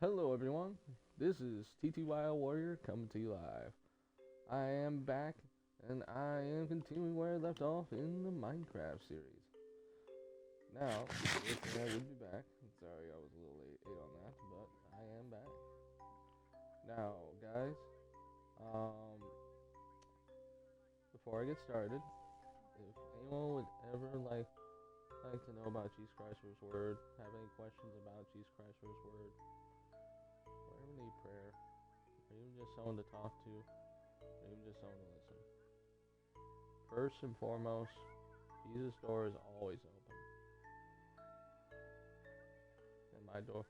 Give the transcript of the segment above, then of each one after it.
Hello everyone, this is TtylWarrior coming to you live. I am back and I am continuing where I left off in the Minecraft series. Now, originally I would be back. Sorry I was a little late on that, but I am back. Now, guys, um, before I get started, if anyone would ever like to know about Jesus Christ's Word, have any questions about Jesus Christ's Word, or ever need prayer, or even just someone to talk to, or even just someone to listen. First and foremost, Jesus' door is always open. And my door,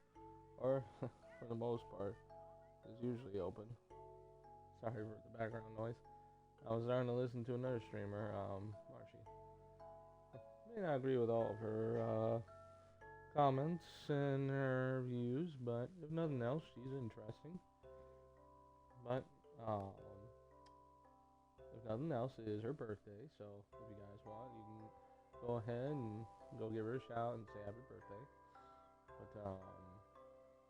or for the most part, is usually open. Sorry for the background noise. I was starting to listen to another streamer, Marshy. May not agree with all of her comments and her views, but if nothing else, she's interesting. But if nothing else, it is her birthday, so if you guys want, you can go ahead and go give her a shout and say happy birthday. But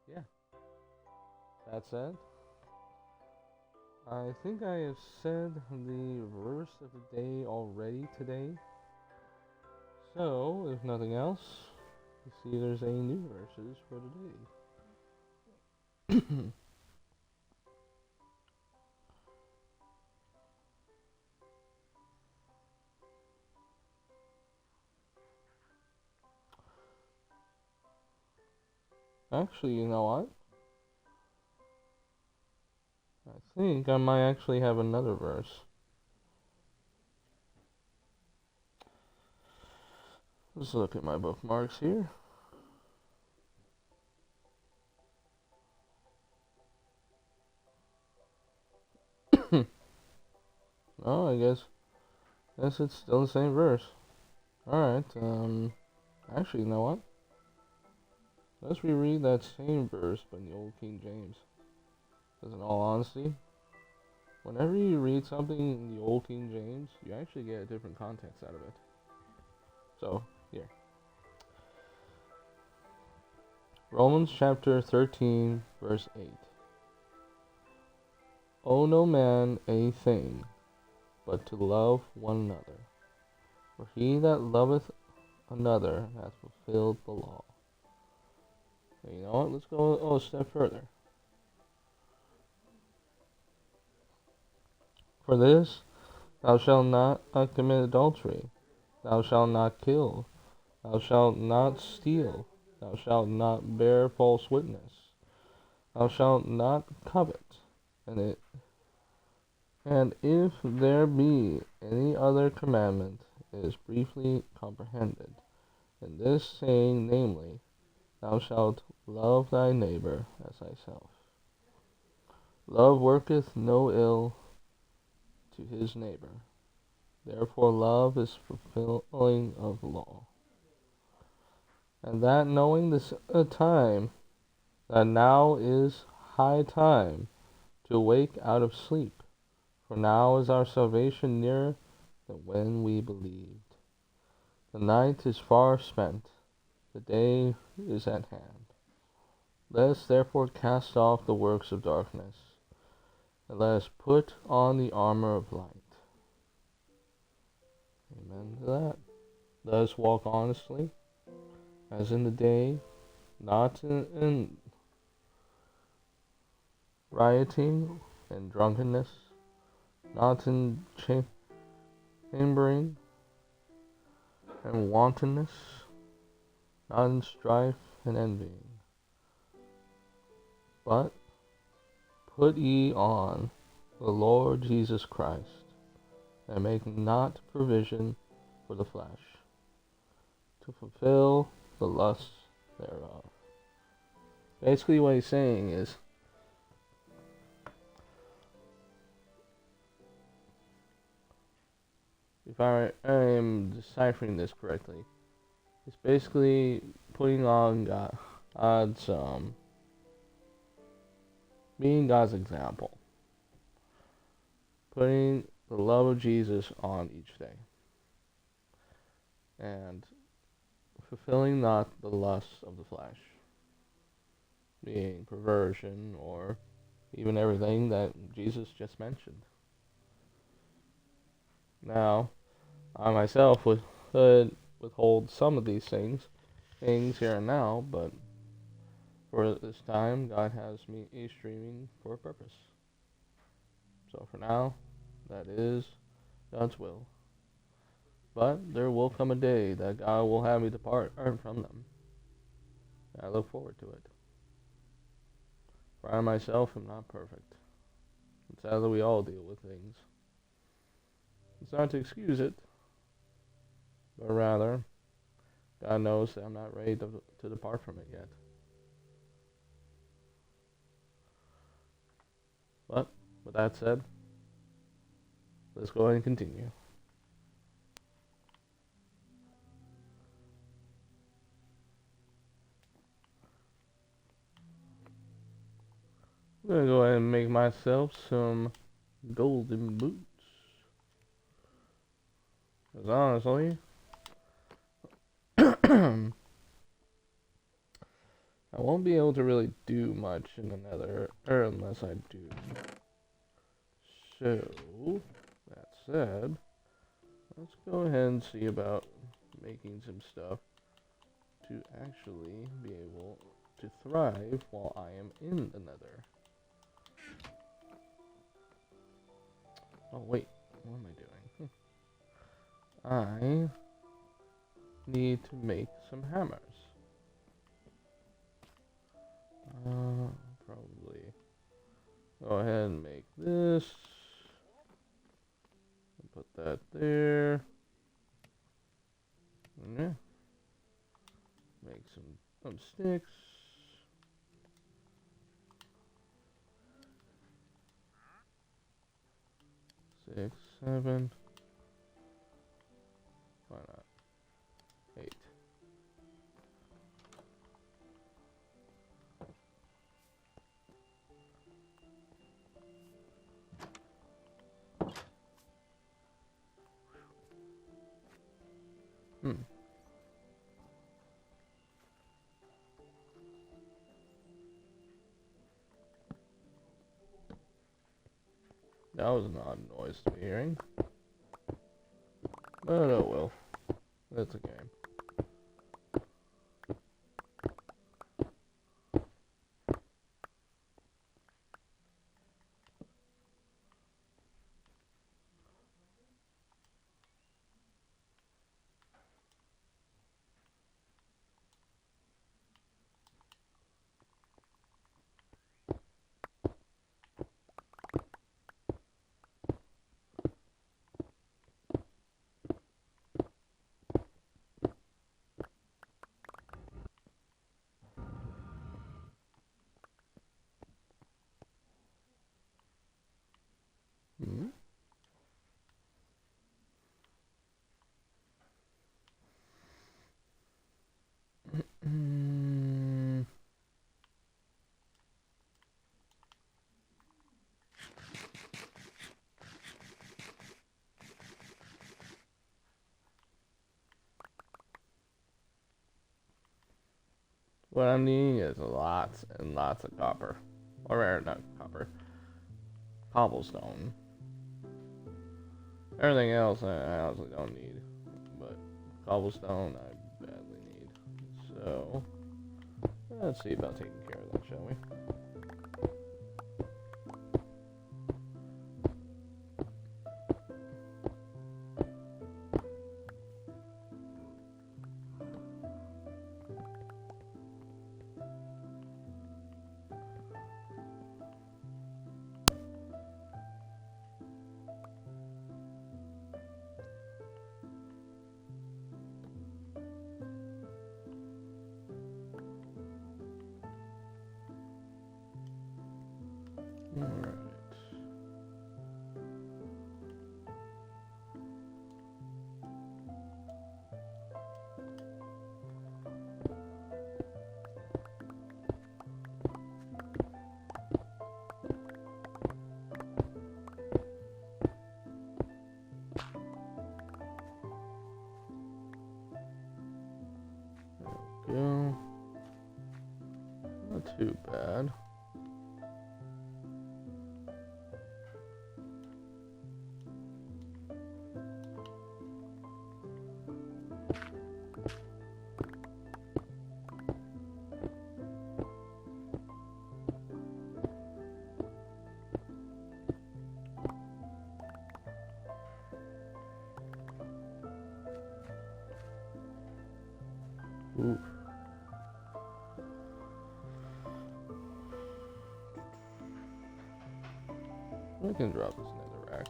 yeah. That said, I think I have said the verse of the day already today. So, if nothing else, let's see if there's any new verses for today. Actually, you know what? I think I might actually have another verse. Let's look at my bookmarks here. Oh, I guess it's still the same verse. Alright, actually, you know what? Let's reread that same verse but in the Old King James. Because in all honesty, whenever you read something in the Old King James, you actually get a different context out of it. So, here. Romans chapter 13, verse 8. Owe no man anything, but to love one another. For he that loveth another hath fulfilled the law. And you know what? Let's go a step further. For this, thou shalt not commit adultery. Thou shalt not kill. Thou shalt not steal. Thou shalt not bear false witness. Thou shalt not covet. And if there be any other commandment, it is briefly comprehended in this saying, namely, thou shalt love thy neighbor as thyself. Love worketh no ill to his neighbor. Therefore love is fulfilling of the law. And that knowing this time, that now is high time to awake out of sleep, for now is our salvation nearer than when we believed. The night is far spent, the day is at hand. Let us therefore cast off the works of darkness, and let us put on the armor of light. Amen to that. Let us walk honestly, as in the day, not in rioting and drunkenness, not in chambering and wantonness, not in strife and envying. But put ye on the Lord Jesus Christ, and make not provision for the flesh, to fulfill the lusts thereof. Basically what he's saying is, if I am deciphering this correctly, it's basically putting on God's, being God's example. Putting the love of Jesus on each day. And fulfilling not the lusts of the flesh. being perversion, or even everything that Jesus just mentioned. Now, I myself would withhold some of these things here and now, but for this time, God has me streaming for a purpose. So for now, that is God's will. But there will come a day that God will have me depart from them. I look forward to it. For I myself am not perfect. And sadly, we all deal with things. It's not to excuse it, but rather, God knows that I'm not ready to depart from it yet. But, with that said, let's go ahead and continue. I'm gonna go ahead and make myself some golden boots. Because honestly, I won't be able to really do much in the nether unless I do. So, that said, let's go ahead and see about making some stuff to actually be able to thrive while I am in the nether. Oh wait, what am I doing? I need to make some hammers. Probably go ahead and make this. Put that there. Yeah. Make some sticks. 6, 7. Why not? 8. That was an odd noise to be hearing. But oh well. That's a game. Hmm? What I'm needing is lots and lots of copper. Or not copper. Cobblestone. Everything else I honestly don't need. But cobblestone I badly need. So let's see about taking care of that, shall we? Alright. There we go. Not too bad. We can drop this netherrack.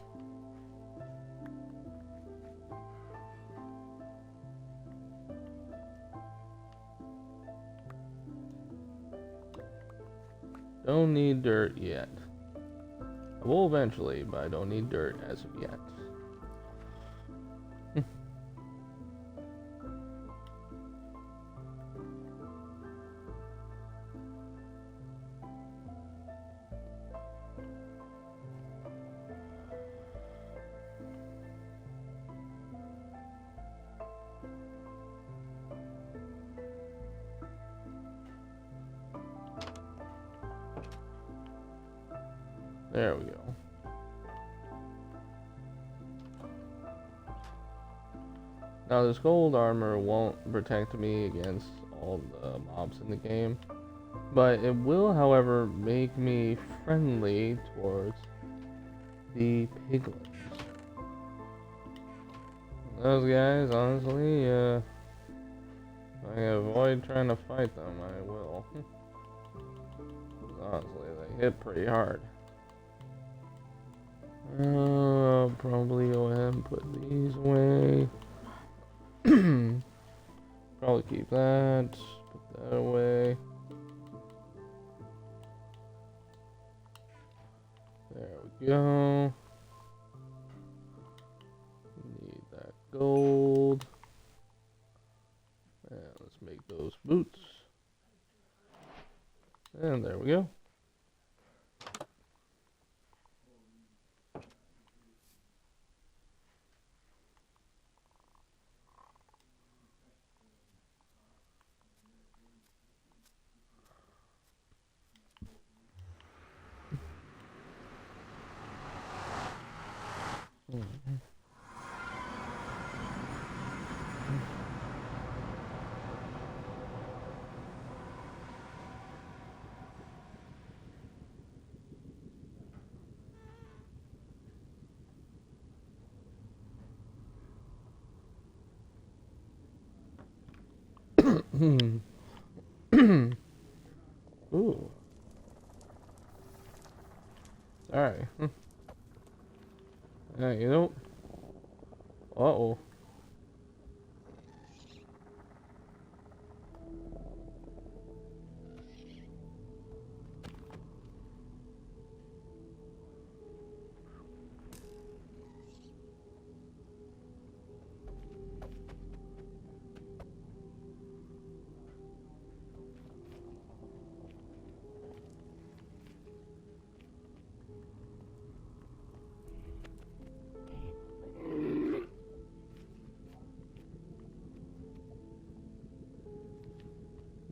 Don't need dirt yet. I will eventually, but I don't need dirt as of yet. There we go. Now this gold armor won't protect me against all the mobs in the game, but it will, however, make me friendly towards the piglins. Those guys, honestly, if I can avoid trying to fight them, I will. Honestly, they hit pretty hard. I'll probably go ahead and put these away. Probably keep that. Put that away. There we go. Need that gold. And let's make those boots. And there we go. Ooh. Sorry. You know. Uh-oh.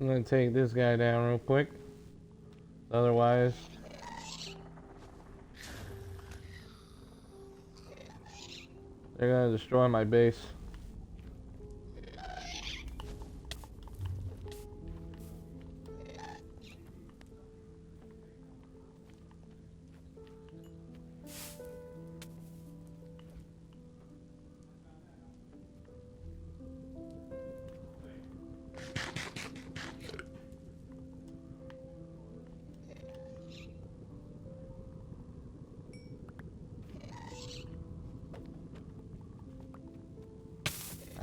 I'm gonna take this guy down real quick. Otherwise, they're gonna destroy my base.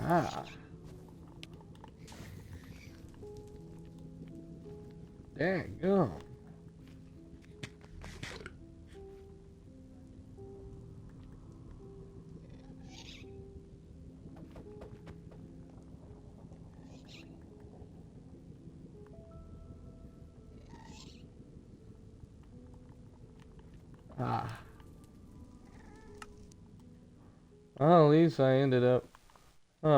Ah. Dang, go. Ah. Well, at least I ended up in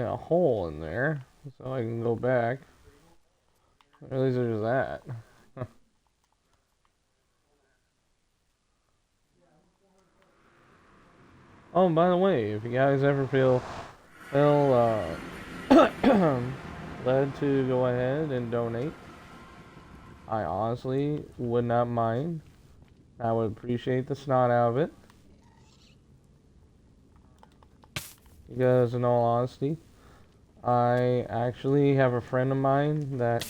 a hole in there, so I can go back. At least there's that. Oh, and by the way, if you guys ever feel led to go ahead and donate, I honestly would not mind. I would appreciate the snot out of it. Because in all honesty, I actually have a friend of mine that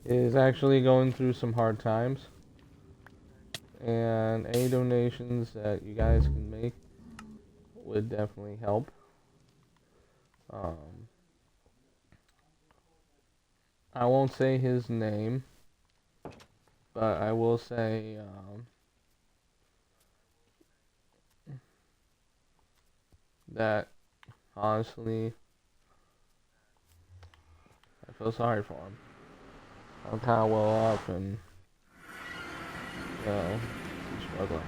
is actually going through some hard times. and any donations that you guys can make would definitely help. I won't say his name, but I will say that honestly, I feel sorry for him. I'm kind of well off and, he's struggling.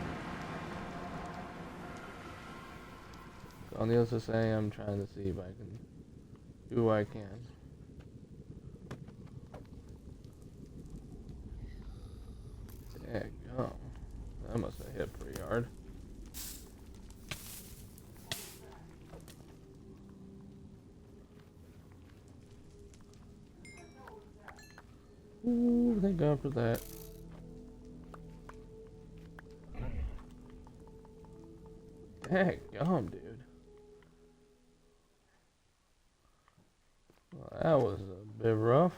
So needless to say, I'm trying to see if I can do what I can. There you go. That must have hit pretty hard. Ooh, thank God for that. Heck, gum, dude. Well, that was a bit rough.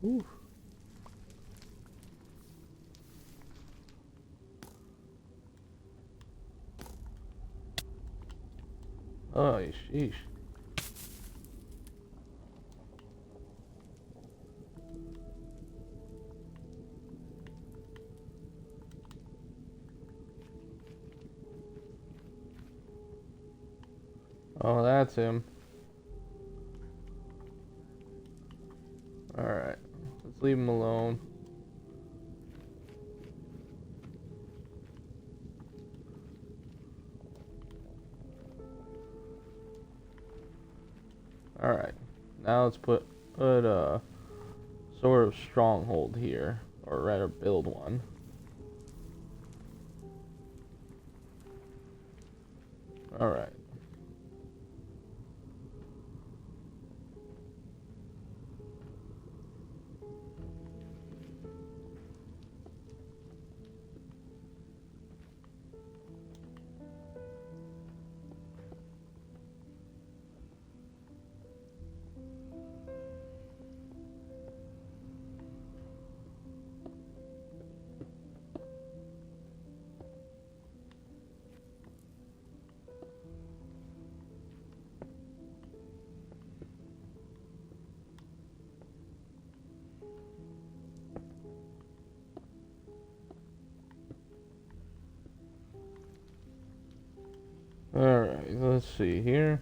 Ooh. Oh, sheesh. Oh, that's him. Alright. Let's leave him alone. Alright. Now let's put a sort of stronghold here. Or rather build one. Alright. Alright, let's see here.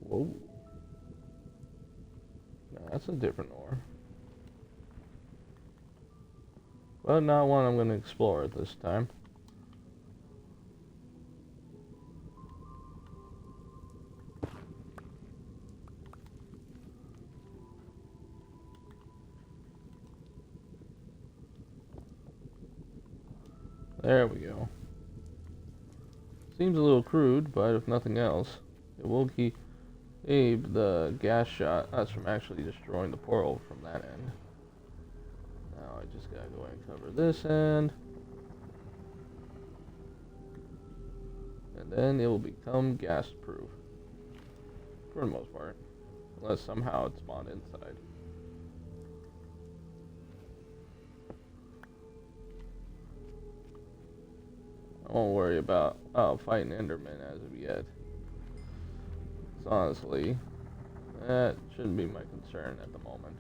Whoa. No, that's a different ore. But not one I'm going to explore at this time. There we go. Seems a little crude, but if nothing else, it will keep the gas shot us from actually destroying the portal from that end. Now I just gotta go ahead and cover this end. And then it will become gas proof. For the most part. Unless somehow it spawned inside. I won't worry about fighting Enderman as of yet. So honestly, that shouldn't be my concern at the moment.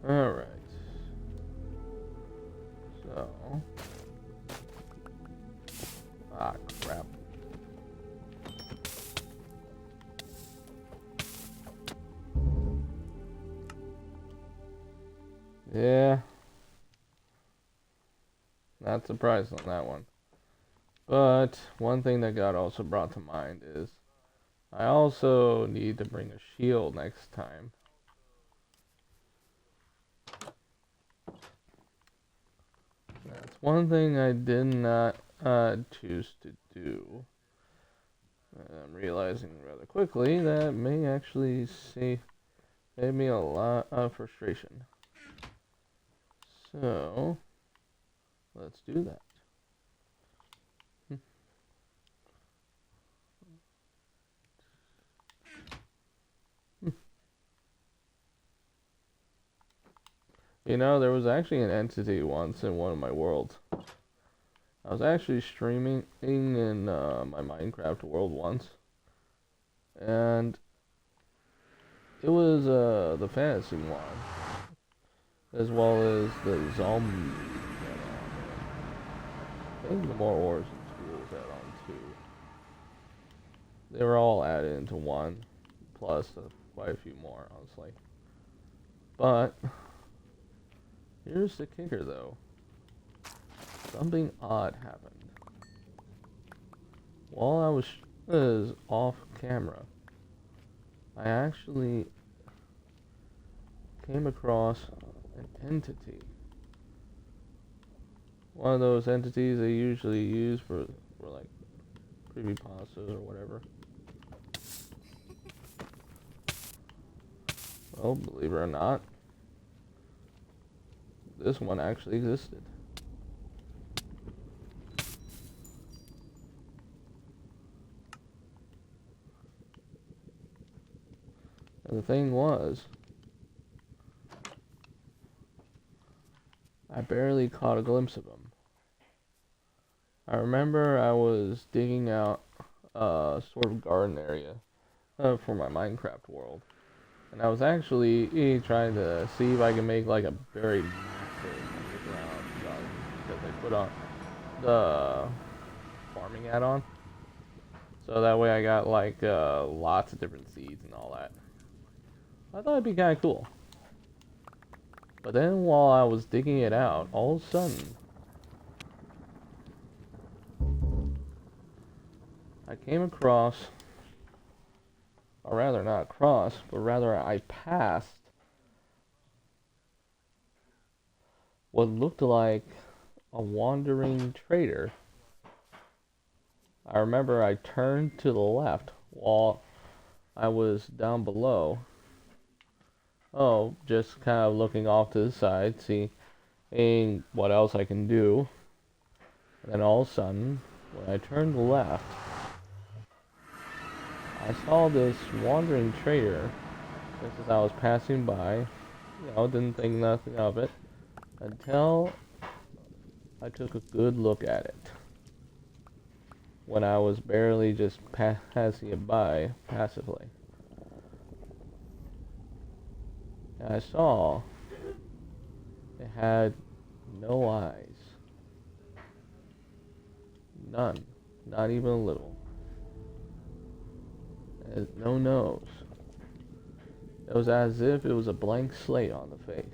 Alright. So. Ah, crap. Yeah. Not surprised on that one. But one thing that got also brought to mind is I also need to bring a shield next time. That's one thing I did not choose to do. I'm realizing rather quickly that may actually save me a lot of frustration. So, let's do that. You know, there was actually an entity once in one of my worlds. I was actually streaming in my Minecraft world once, and it was the fantasy one, as well as the zombie add-on. I think the more ores and tools add-on too. They were all added into one, plus quite a few more, honestly. But here's the kicker, though. Something odd happened. While I was off camera, I actually came across an entity. One of those entities they usually use for like creepypastas or whatever. Well, believe it or not, this one actually existed. And the thing was, I barely caught a glimpse of him. I remember I was digging out a sort of garden area for my Minecraft world. And I was actually trying to see if I can make like a very massive underground garden because they put on the farming add-on. So that way I got like lots of different seeds and all that. I thought it'd be kind of cool. But then while I was digging it out, all of a sudden, I came across, or rather not across, but rather I passed what looked like a wandering trader. I remember I turned to the left while I was down below. Oh, just kind of looking off to the side, seeing what else I can do. And then all of a sudden, when I turned left, I saw this wandering trader just as I was passing by. You know, didn't think nothing of it until I took a good look at it. When I was barely just passing it by passively. And I saw it had no eyes. None. Not even a little. It had no nose. It was as if it was a blank slate on the face.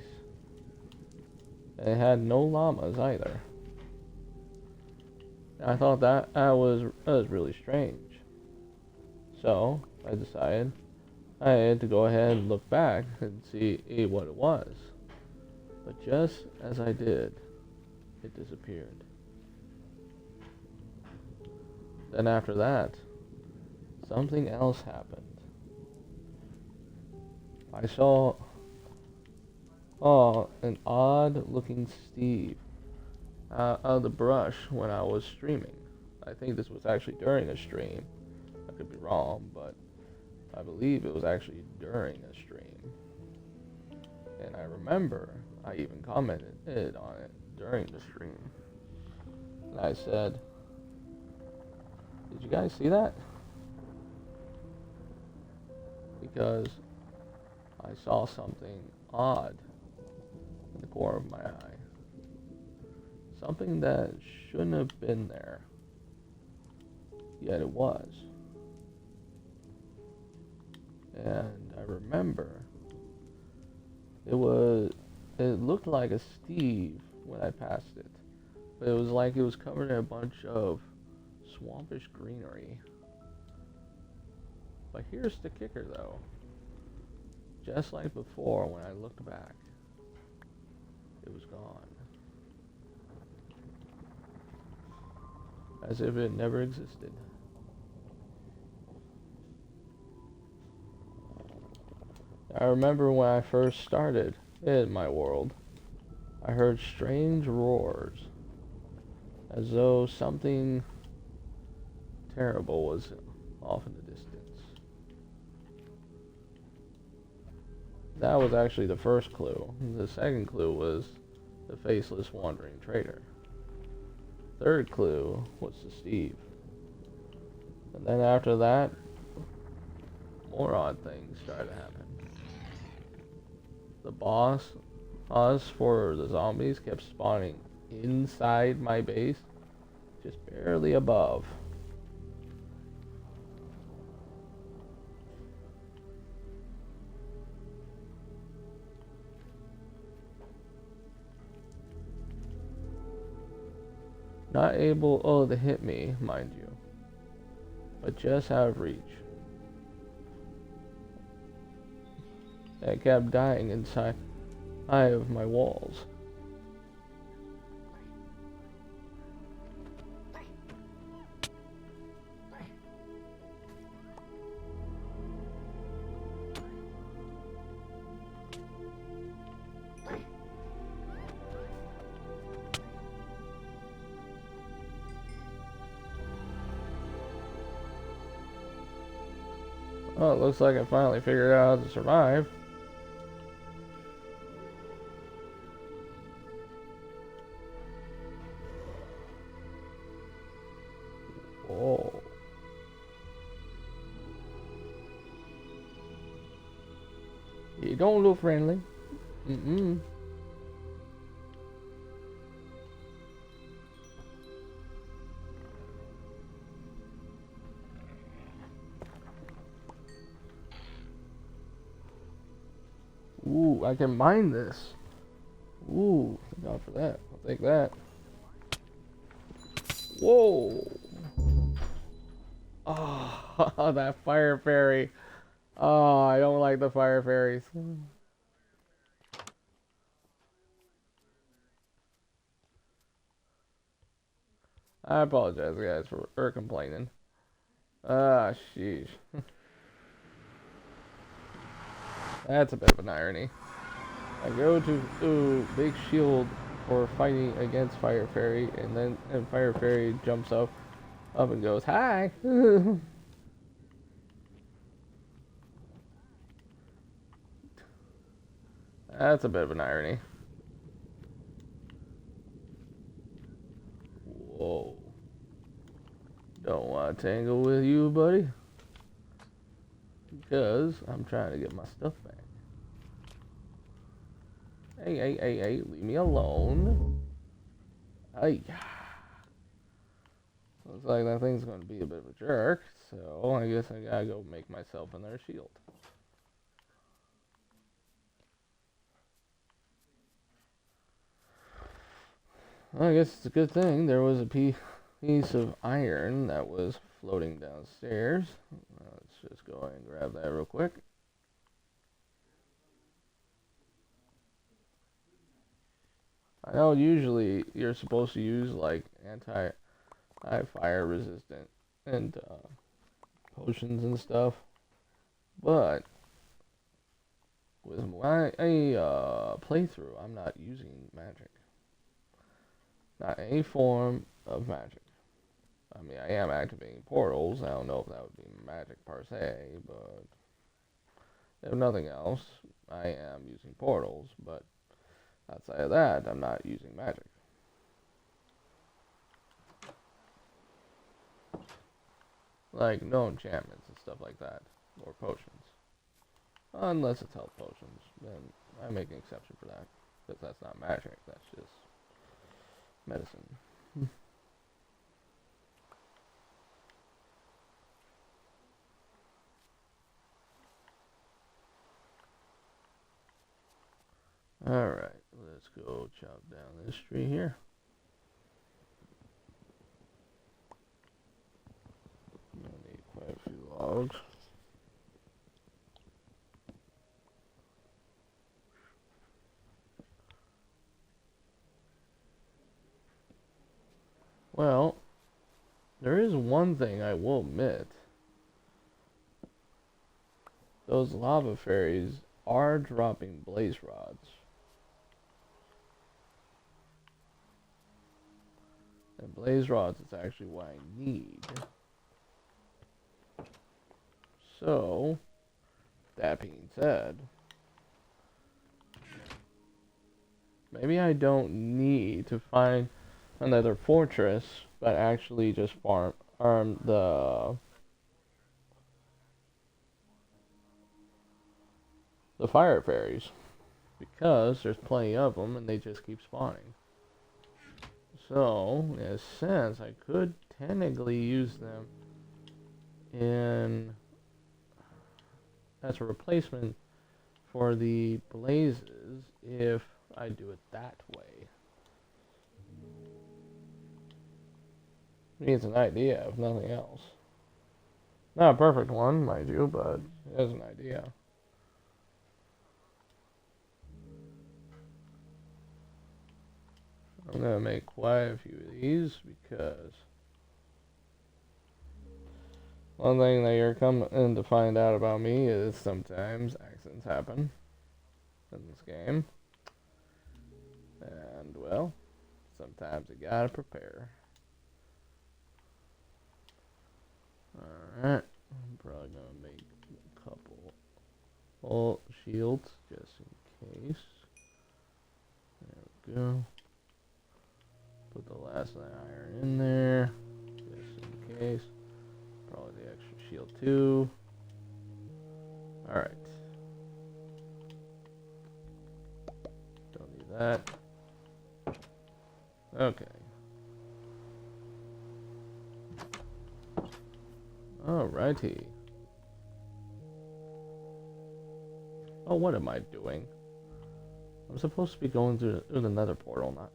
And it had no llamas either. And I thought that was really strange. So, I decided I had to go ahead and look back and see what it was. But just as I did, it disappeared. Then after that, something else happened. I saw an odd-looking Steve out of the brush when I was streaming. I think this was actually during a stream. I could be wrong, but I believe it was actually during a stream. And I remember I even commented on it during the stream. And I said, "Did you guys see that?" Because I saw something odd in the corner of my eye. Something that shouldn't have been there. Yet it was. And I remember it looked like a Steve when I passed it. But it was like it was covered in a bunch of swampish greenery. But here's the kicker, though. Just like before, when I looked back, it was gone. As if it never existed. I remember when I first started in my world, I heard strange roars, as though something terrible was off in the distance. That was actually the first clue. The second clue was the faceless wandering trader. Third clue was the Steve. And then after that, more odd things started to happen. The boss for the zombies kept spawning inside my base, just barely above. Not able to hit me, mind you, but just out of reach. I kept dying inside of my walls. Well, it looks like I finally figured out how to survive. Whoa. You don't look friendly. Mm-mm. Ooh, I can mine this. Ooh, thank God for that. I'll take that. Whoa. Oh, that fire fairy. Oh, I don't like the fire fairies. I apologize, guys, for complaining. Ah, sheesh. That's a bit of an irony. I go to big shield for fighting against Fire Fairy, and Fire Fairy jumps up and goes, "Hi." That's a bit of an irony. Whoa. Don't want to tangle with you, buddy. Because I'm trying to get my stuff back. Hey, leave me alone. Hey. Looks like that thing's going to be a bit of a jerk, so I guess I gotta go make myself another shield. Well, I guess it's a good thing there was a piece of iron that was floating downstairs. Let's just go ahead and grab that real quick. I know usually you're supposed to use like anti-fire resistant and potions and stuff, but with my playthrough, I'm not using magic. Not any form of magic. I mean, I am activating portals. I don't know if that would be magic per se, but if nothing else, I am using portals. But outside of that, I'm not using magic. Like no enchantments and stuff like that, or potions. Unless it's health potions, then I make an exception for that, because that's not magic. That's just medicine. Alright, let's go chop down this tree here. I need quite a few logs. There is one thing I will admit. Those lava fairies are dropping blaze rods. And blaze rods is actually what I need. So, that being said, maybe I don't need to find another fortress, but actually just farm the fire fairies, because there's plenty of them and they just keep spawning. So, in a sense, I could technically use them in as a replacement for the blazes if I do it that way. I mean, it's an idea, if nothing else. Not a perfect one, mind you, but it is an idea. I'm gonna make quite a few of these because one thing that you're coming to find out about me is sometimes accidents happen in this game. And, well, sometimes you gotta prepare. Alright, I'm probably gonna make a couple ult shields just in case. There we go. Put the last iron in there just in case. Probably the extra shield too. Alright. Don't need that. Okay. Alrighty. Oh, what am I doing? I'm supposed to be going through the nether portal, not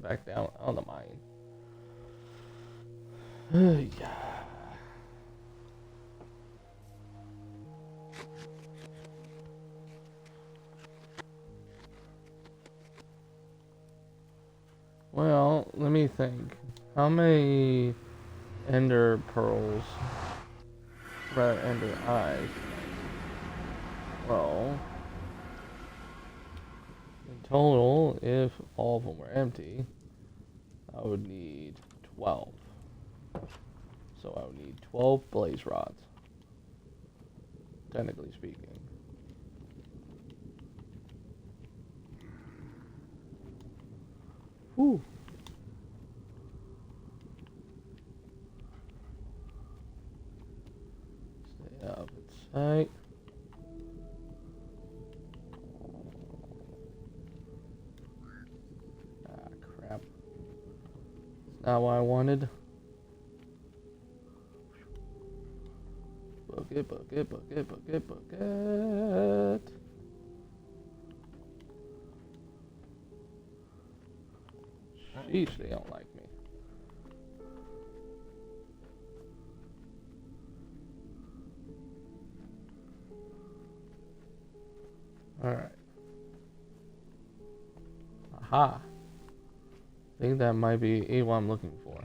back down on the mine. Yeah. Well, let me think. How many ender pearls, rather ender eyes? Well, in total, if all of them were empty, I would need 12. So I would need 12 blaze rods, technically speaking. Whew. Stay out of its sight. Ah, crap. It's not what I wanted. Bucket, bucket, bucket, bucket, bucket. Sheesh, they don't like me. Alright. Aha. I think that might be what I'm looking for.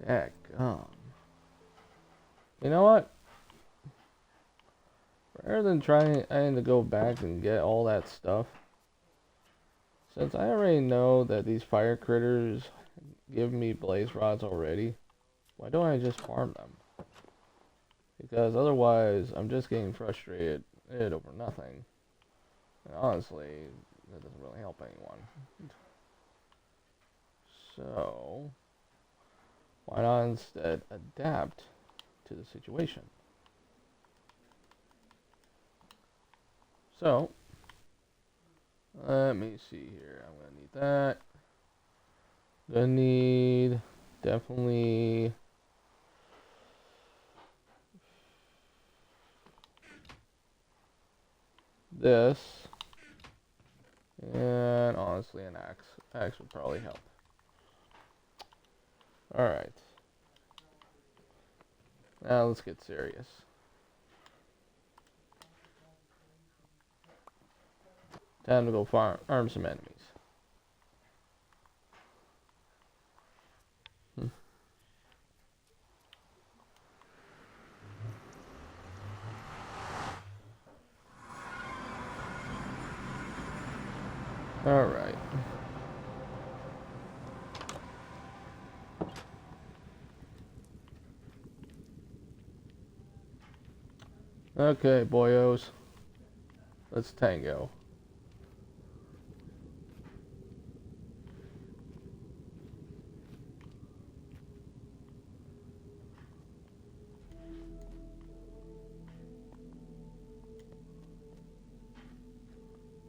Daggum. You know what? Rather than trying to go back and get all that stuff, since I already know that these fire critters give me blaze rods already, why don't I just farm them? Because otherwise, I'm just getting frustrated over nothing. And honestly, that doesn't really help anyone. So, why not instead adapt to the situation? So, let me see here. I'm gonna need that. Gonna need definitely this, and honestly an axe. Axe would probably help. Alright. Now let's get serious. Time to go arm some enemies. Alright. Okay, boyos. Let's tango.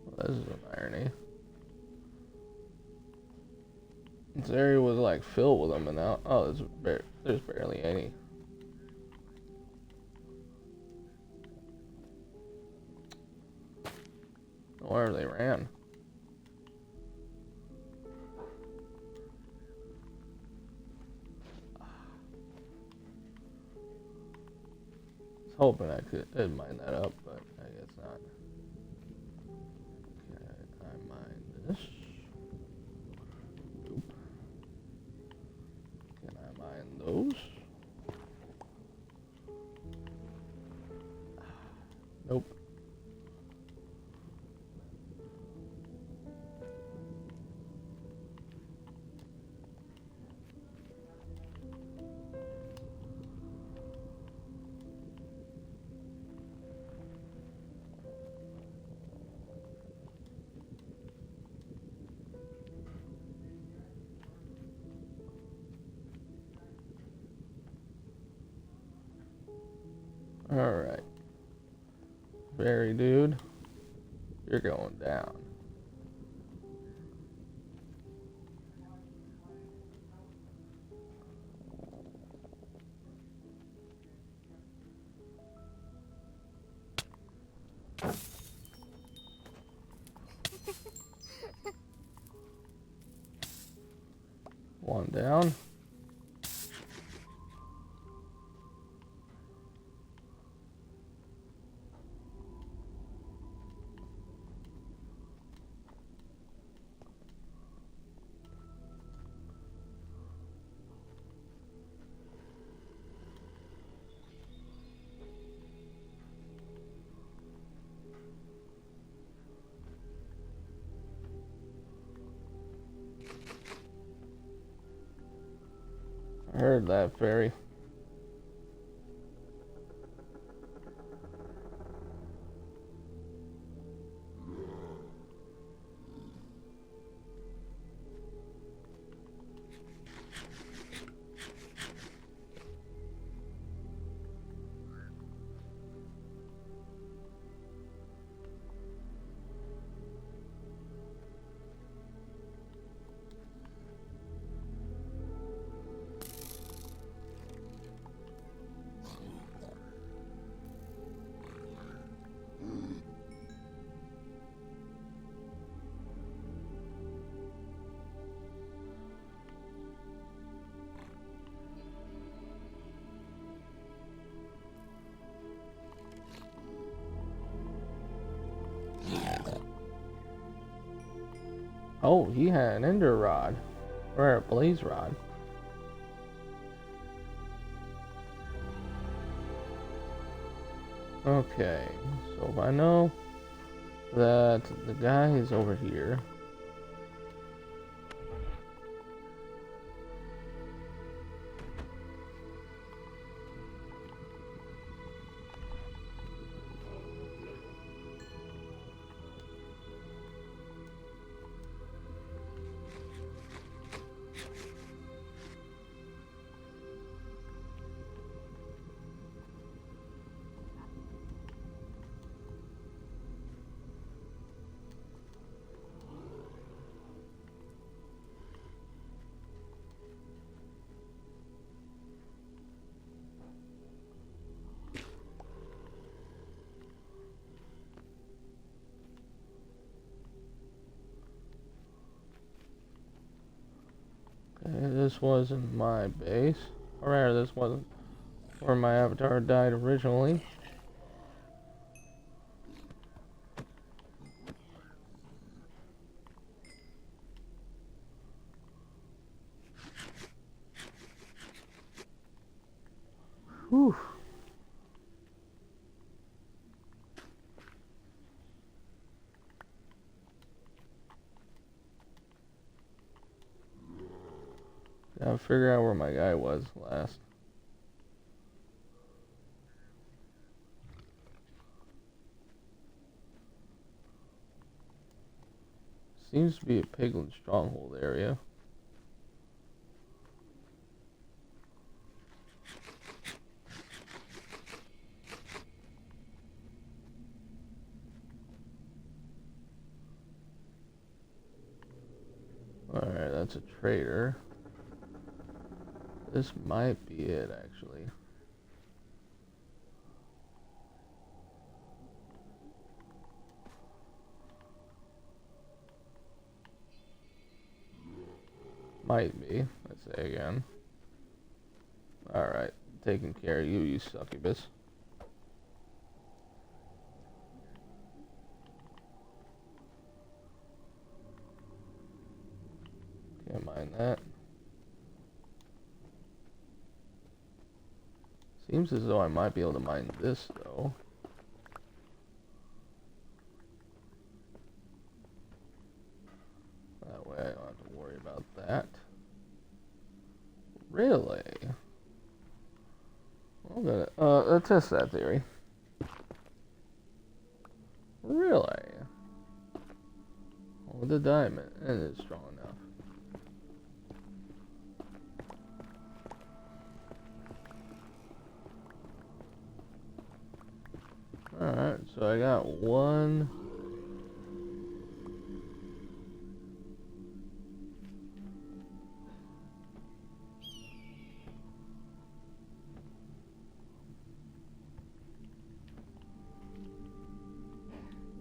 Well, this is an irony. This area was like filled with them, and now there's barely any. Where they ran. I was hoping I could mine that up, but I guess not. Can I mine this? Nope. Can I mine those? Nope. Alright. Very dude. You're going down. One down. I heard that, fairy. Oh, he had an ender rod. Or a blaze rod. Okay, so if I know that the guy is over here. This wasn't my base. Or rather, this wasn't where my avatar died originally. Gotta figure out where my guy was last. Seems to be a piglin stronghold area. Alright, that's a trader. This might be it, actually. Might be. Let's say again. Alright, taking care of you, you succubus. Can't mind that. Seems as though I might be able to mine this, though. That way I don't have to worry about that. Really? I'm gonna let's test that theory. Really? Oh, the diamond, and it's strong enough. Alright, so I got one.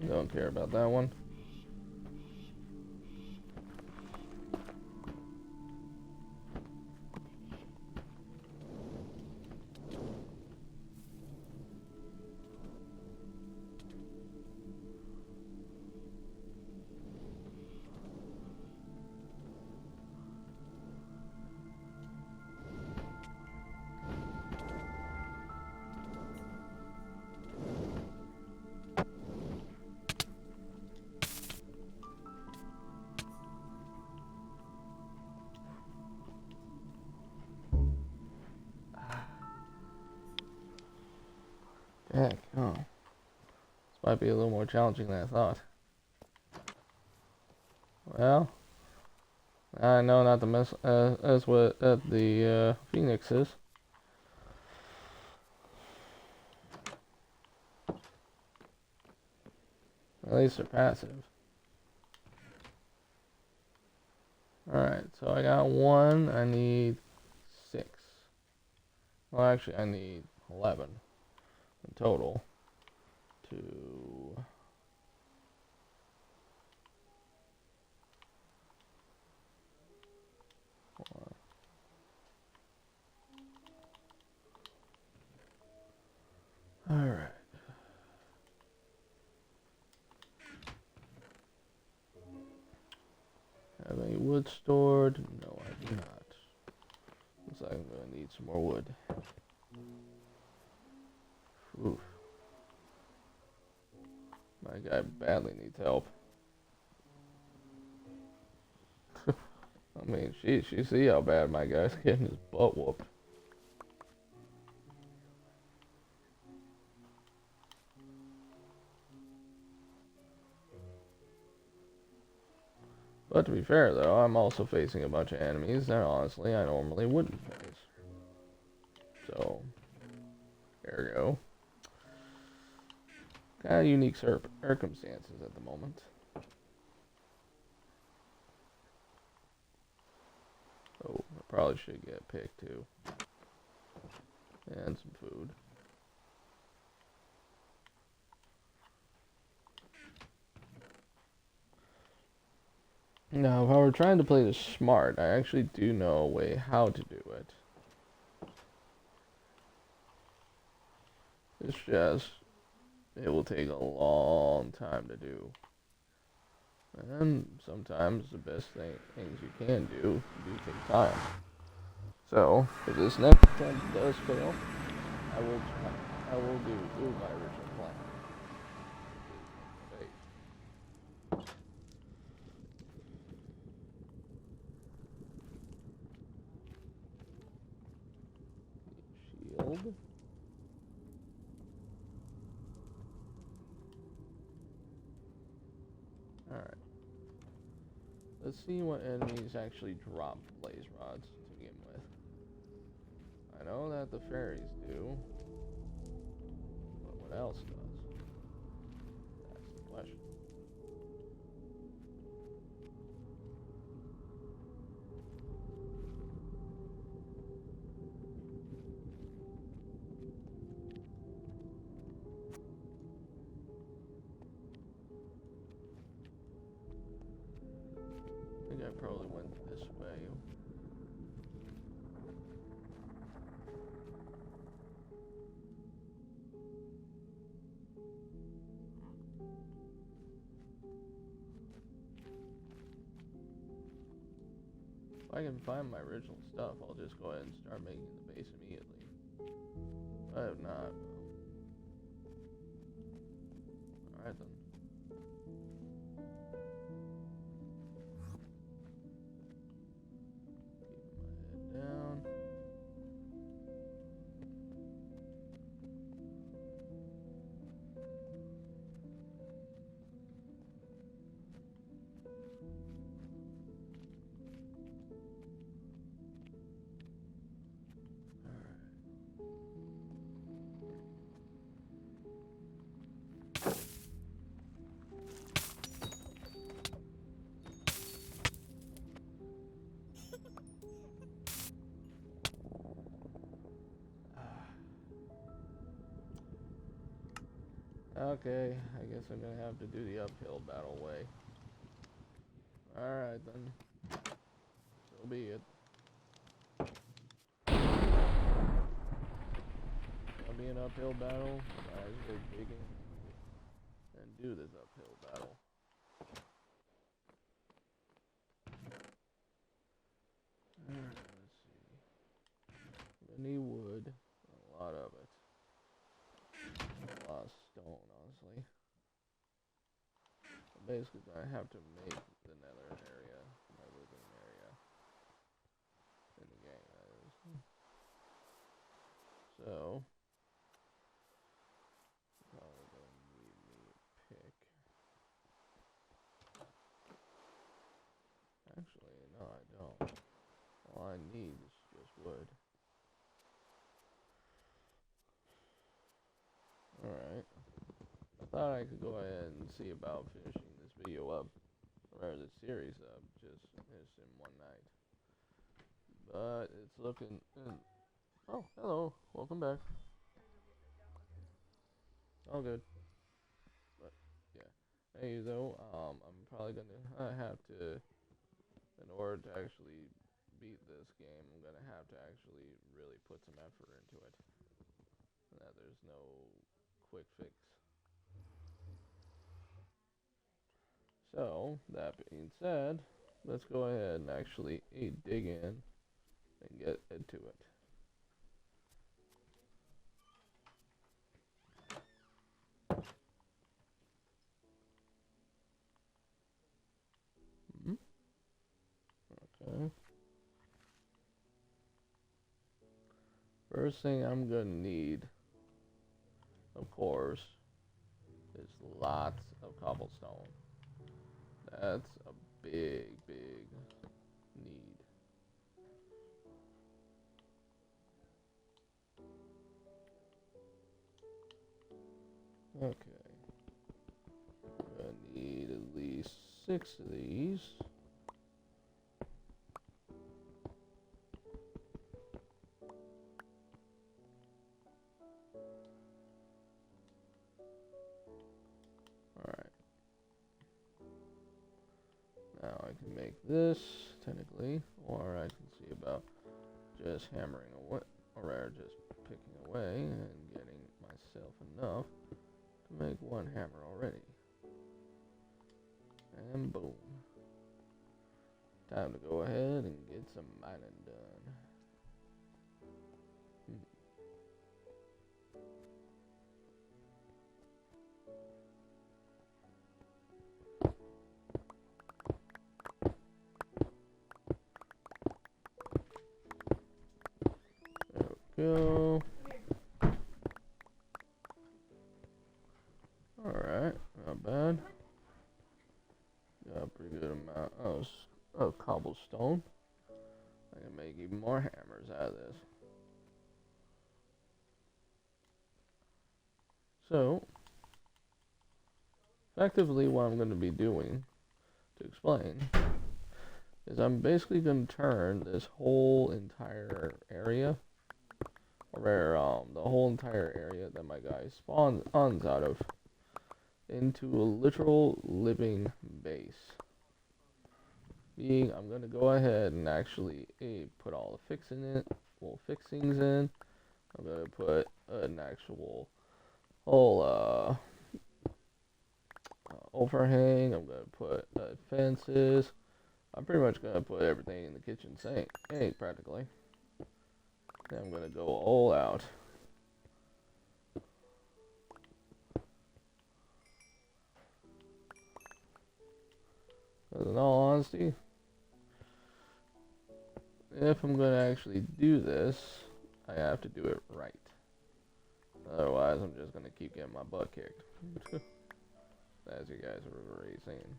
Don't care about that one. Heck, oh. This might be a little more challenging than I thought. Well, I know not to mess as what the Phoenix is. At least they're passive. Alright, so I got one. I need 6. Well, actually, I need 11 in total to... Alright. Have any wood stored? No, I do not. Looks like I'm going to need some more wood. Oof. My guy badly needs help. I mean, she see how bad my guy's getting his butt whooped. But to be fair, though, I'm also facing a bunch of enemies that honestly I normally wouldn't face. So, there we go. Kind of unique circumstances at the moment. Oh, I probably should get a pick too. And some food. Now, if I were trying to play this smart, I actually do know a way how to do it. It's just, it will take a long time to do. And sometimes the best things you can do take time. So, if this next attempt does fail, I will do my original plan. wood. Alright. Let's see what enemies actually drop blaze rods to begin with. I know that the fairies do, but what else does? That's the question. I think I probably went this way. If I can find my original stuff, I'll just go ahead and start making the base immediately. I have not. Alright then. Keeping my head down. Okay, I guess I'm gonna have to do the uphill battle way. Alright then. So be it. It'll be an uphill battle. Might as well dig in and do this uphill battle. Alright, let's see. I need wood. A lot of it. A lot of stone, honestly. So basically, I have to make the nether area, my living area. In the game, that is. So, probably gonna need me a pick. Actually, no, I don't. All I need is just wood. Alright. I thought I could go ahead and see about finishing this video up, or this series up, just in one night. But it's looking... oh, hello. Welcome back. All good. But, yeah. Hey, though, I'm probably gonna have to, in order to actually beat this game, I'm gonna have to actually really put some effort into it. That there's no quick fix. So, that being said, let's go ahead and actually dig in and get into it. Okay. First thing I'm gonna need, of course, is lots of cobblestone. That's a big need. Okay. I'm gonna need at least 6 of these. Alright. Now I can make this, technically, or I can see about just hammering away, or just picking away and getting myself enough to make one hammer already. And boom. Time to go ahead and get some mining done. There we go. Alright, not bad. Got a pretty good amount of cobblestone. I can make even more hammers out of this. So, effectively what I'm going to be doing, to explain, is I'm basically going to turn this whole entire area, or the whole entire area that my guy spawns out of, into a literal living base. I'm going to go ahead and actually put all the fixings in. I'm going to put an actual whole overhang. I'm going to put fences. I'm pretty much going to put everything in the kitchen sink, practically. Then I'm going to go all out. Because in all honesty, if I'm going to actually do this, I have to do it right. Otherwise, I'm just going to keep getting my butt kicked. As you guys have already seen.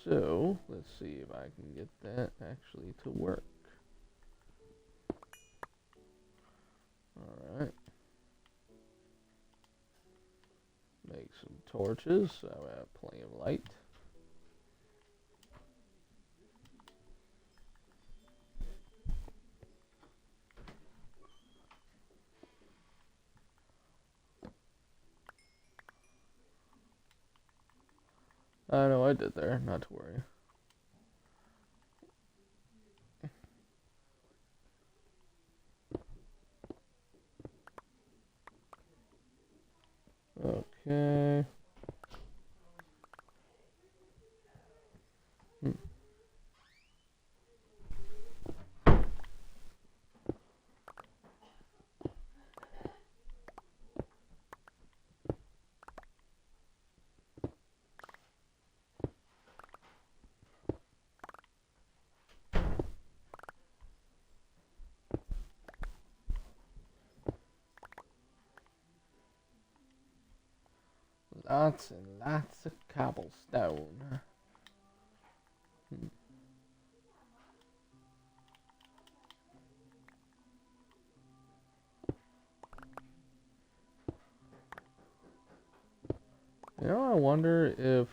So, let's see if I can get that actually to work. Alright. Make some torches so I have plenty of light. I know I did there, not to worry. Okay. Lots and lots of cobblestone. You know, I wonder if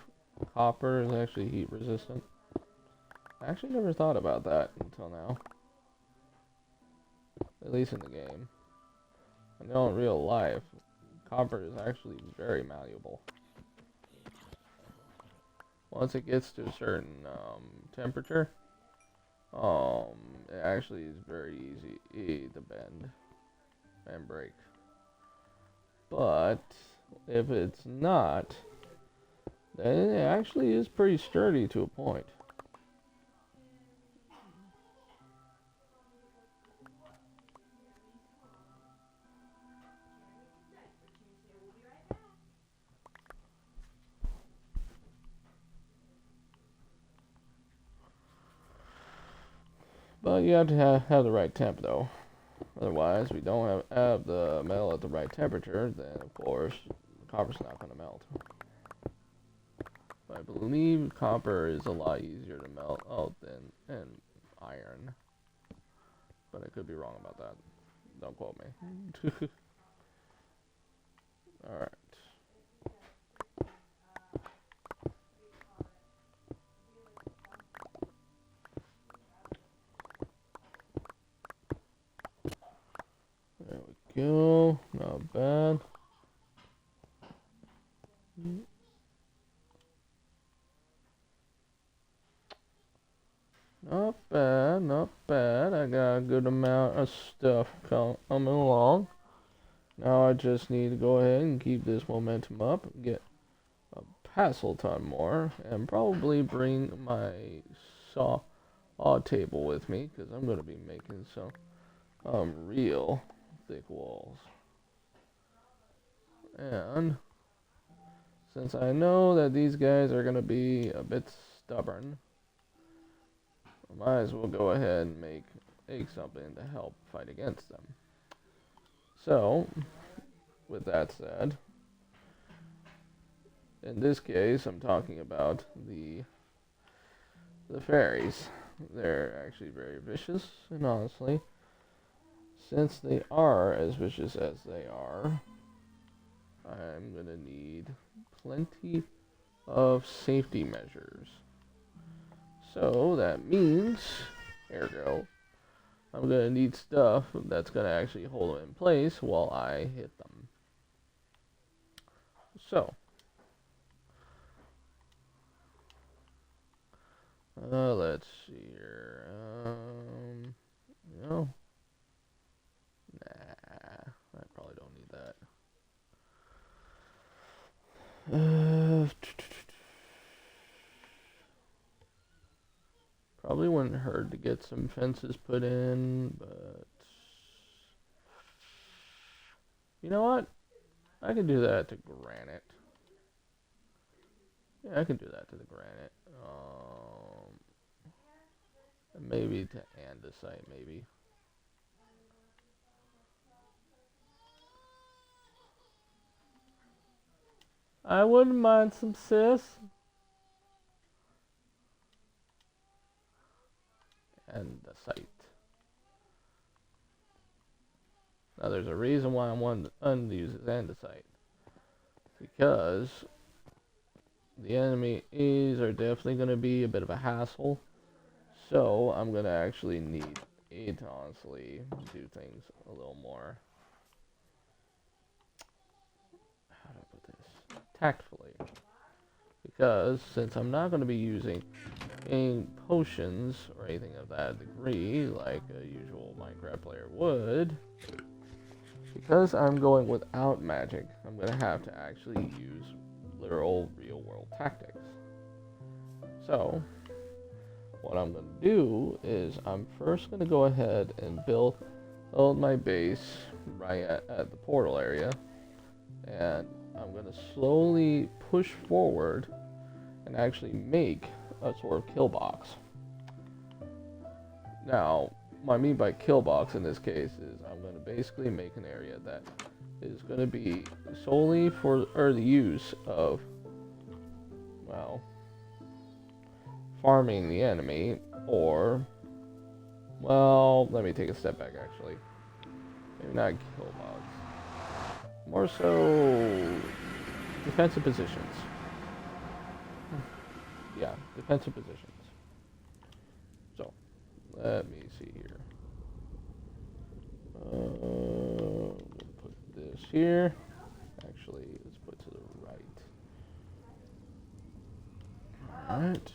copper is actually heat resistant. I actually never thought about that until now. At least in the game. I know in real life, copper is actually very malleable. Once it gets to a certain temperature, it actually is very easy to bend and break. But if it's not, then it actually is pretty sturdy to a point. But you have to have the right temp though. Otherwise, we don't have the metal at the right temperature, then of course, copper's not going to melt. But I believe copper is a lot easier to melt out than iron. But I could be wrong about that. Don't quote me. Alright. There we go. Not bad. Not bad, not bad. I got a good amount of stuff coming along. Now I just need to go ahead and keep this momentum up, get a passel ton more, and probably bring my saw table with me, because I'm going to be making some real thick walls. And since I know that these guys are going to be a bit stubborn, I might as well go ahead and make something to help fight against them. So, with that said, In this case, I'm talking about the fairies. They're actually very vicious, and honestly, since they are as vicious as they are, I'm gonna need plenty of safety measures. So that means, ergo, I'm gonna need stuff that's gonna actually hold them in place while I hit them. So, let's see here. No, nah, I probably don't need that. Probably wouldn't hurt to get some fences put in, but you know what? I can do that to granite. Yeah, I can do that to the granite. Maybe to andesite, maybe. I wouldn't mind some sis. Andesite. Now there's a reason why I wanted to use andesite. Because the enemies are definitely going to be a bit of a hassle. So I'm going to actually need it to honestly do things a little more, how do I put this, tactfully. Because since I'm not going to be using any potions or anything of that degree like a usual Minecraft player would, because I'm going without magic, I'm going to have to actually use literal real world tactics. So what I'm going to do is I'm first going to go ahead and build my base right at the portal area, and I'm going to slowly push forward and actually make a sort of kill box. Now, what I mean by kill box in this case is I'm going to basically make an area that is going to be solely for the use of, well, farming the enemy, or, well, let me take a step back actually. Maybe not kill box. More so defensive positions. Yeah, defensive positions. So, let me see here. I'm gonna put this here. Actually, let's put to the right. Alright.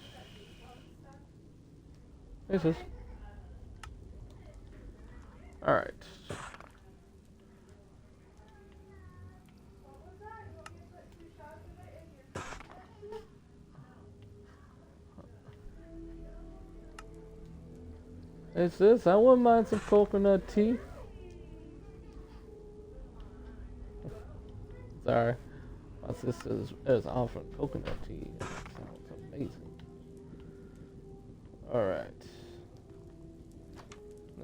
This is. Alright. It's this. I wouldn't mind some coconut tea. Sorry. My sister is offering coconut tea. That sounds amazing. Alright.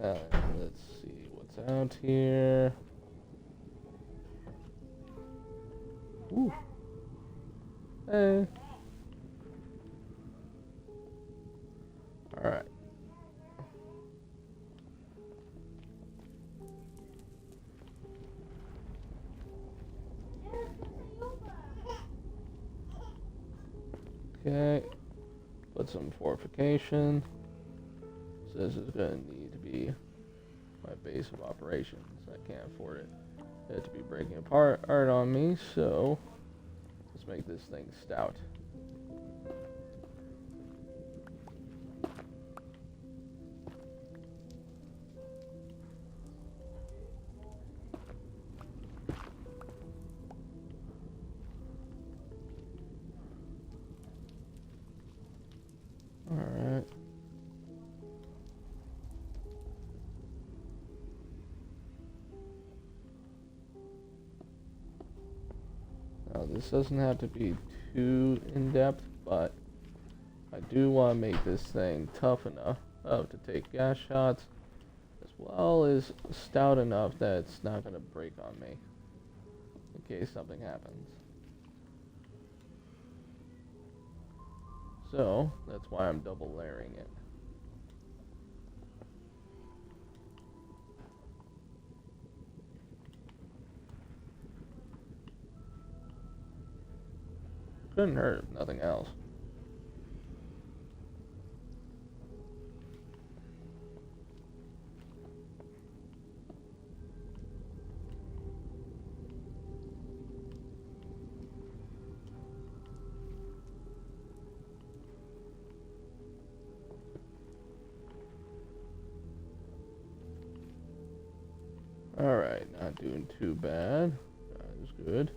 Now, let's see what's out here. Ooh. Hey. Alright. Okay, put some fortification. So this is going to need to be my base of operations. I can't afford it to be breaking apart on me, so let's make this thing stout. Alright. Now this doesn't have to be too in-depth, but I do want to make this thing tough enough to take gas shots, as well as stout enough that it's not going to break on me in case something happens. So that's why I'm double layering it. Couldn't hurt if nothing else. Alright, not doing too bad. That is good.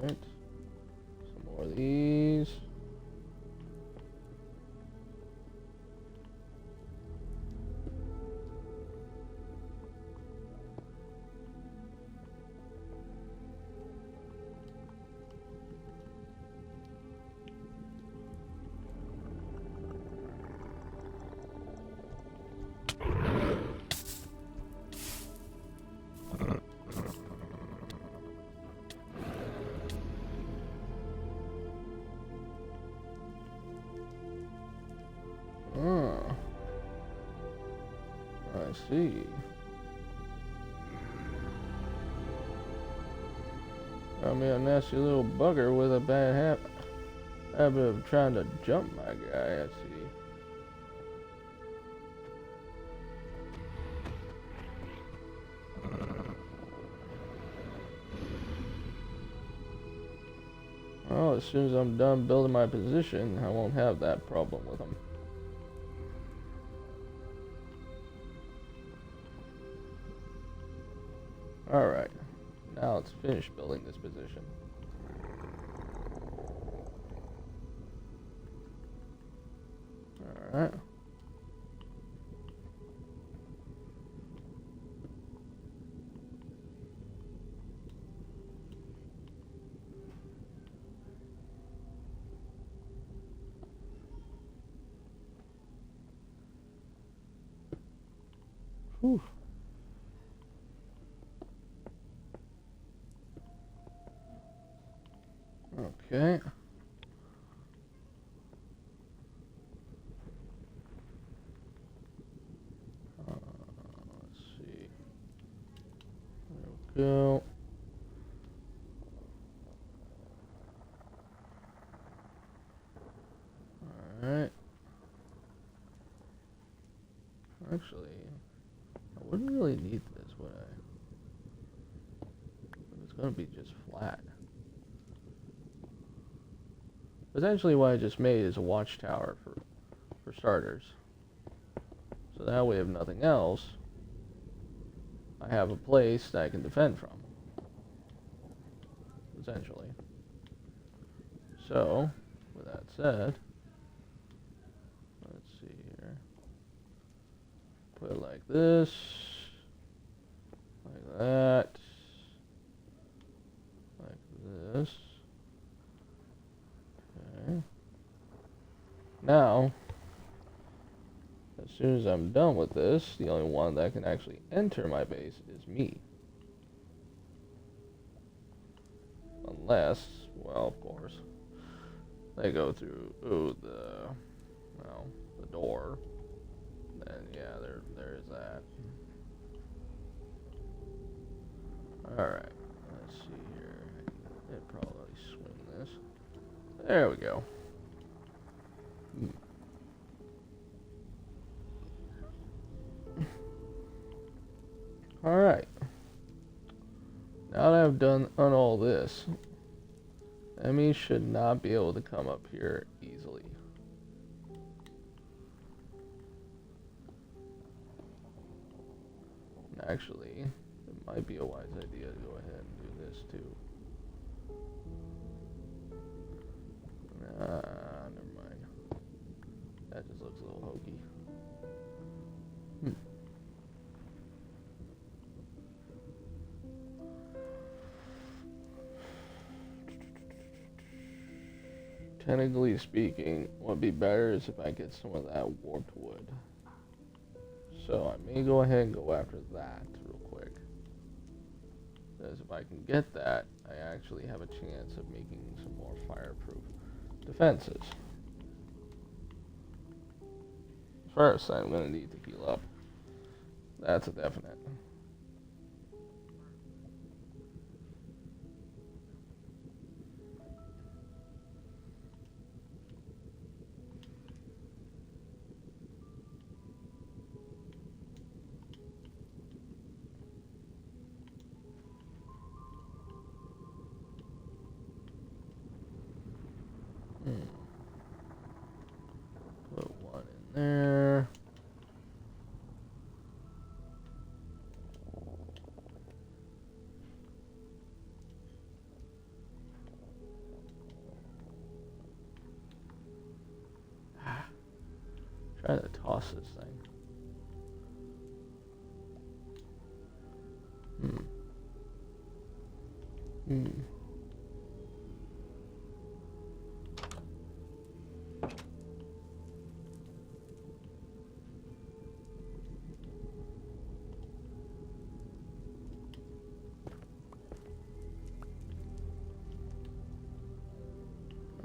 Alright. Some more of these. I see. I mean, a nasty little bugger with a bad habit of trying to jump my guy, I see. Well, as soon as I'm done building my position, I won't have that problem with him. Alright, now let's finish building this position. Alright. Whew. Okay. Let's see. There we go. Alright. Actually, I wouldn't really need this, would I? It's gonna be just flat. Essentially what I just made is a watchtower for starters. So that way if nothing else, I have a place that I can defend from. Essentially. So, with that said, let's see here. Put it like this. Like that. Like this. Okay. Now, as soon as I'm done with this, the only one that can actually enter my base is me. Unless, well, of course, they go through the door. Then yeah, there is that. Alright, let's see here. I can probably swing this. There we go. Alright. Now that I've done all this, enemies should not be able to come up here easily. Actually, it might be a wise idea to go ahead and do this too. Never mind. That just looks a little hokey. Technically speaking, what would be better is if I get some of that warped wood. So I may go ahead and go after that real quick. Because if I can get that, I actually have a chance of making some more fireproof defenses. First, I'm going to need to heal up. That's a definite. Put one in there. Try to toss this thing.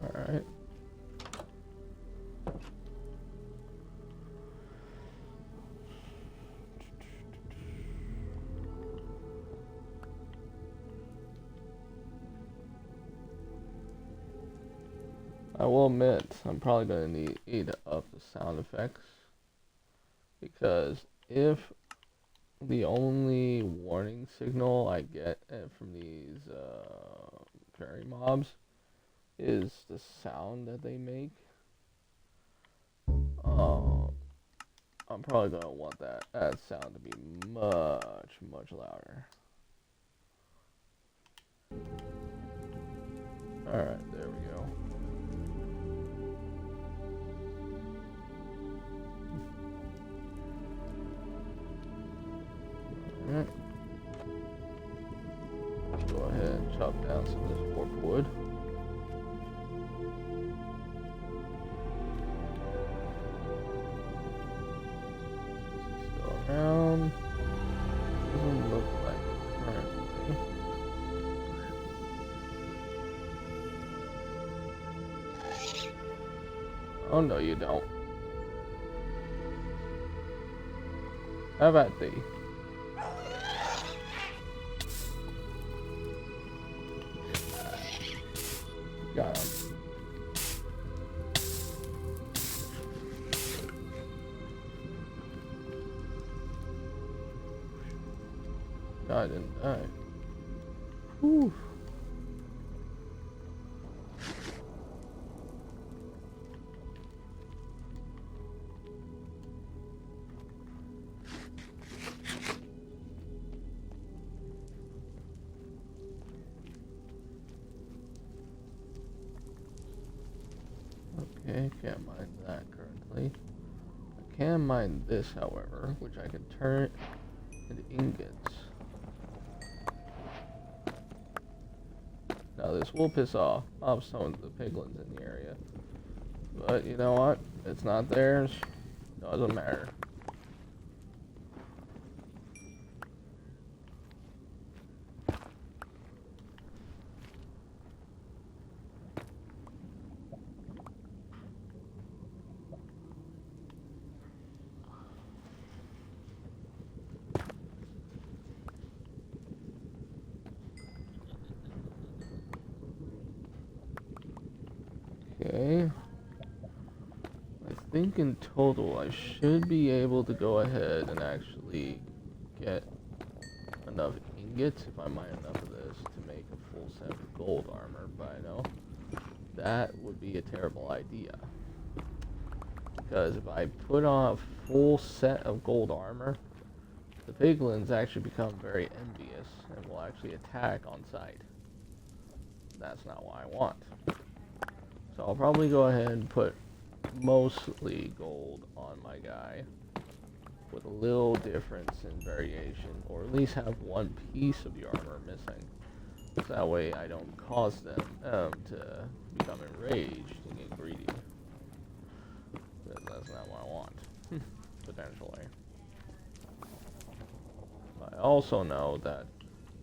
Alright. I will admit, I'm probably going to need to up the sound effects, because if the only warning signal I get from these fairy mobs is the sound that they make, I'm probably going to want that sound to be much, much louder. Alright, there we go. Alright. Let's go ahead and chop down some of this warp wood. Is he still around? Doesn't look like it currently. Oh no, you don't. How about thee? Got him. No, I didn't die. Whew. Okay, can't mine that currently. I can mine this, however, which I can turn into ingots. Now this will piss off some of the piglins in the area, but you know what? It's not theirs. Doesn't matter. Okay. I think in total I should be able to go ahead and actually get enough ingots, if I mine enough of this, to make a full set of gold armor, but I know that would be a terrible idea. Because if I put on a full set of gold armor, the piglins actually become very envious and will actually attack on sight. That's not what I want. So I'll probably go ahead and put mostly gold on my guy, with a little difference in variation, or at least have one piece of the armor missing. So that way I don't cause them to become enraged and get greedy. Because that's not what I want, potentially. I also know that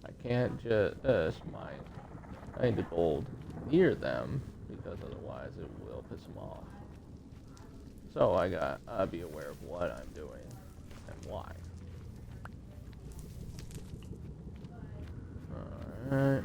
I can't just mine the gold near them because otherwise it will piss them off. So I gotta be aware of what I'm doing and why. Alright.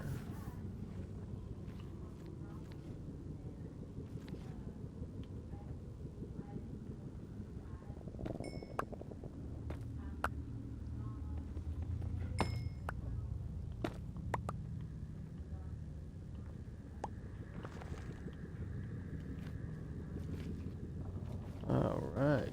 Alright.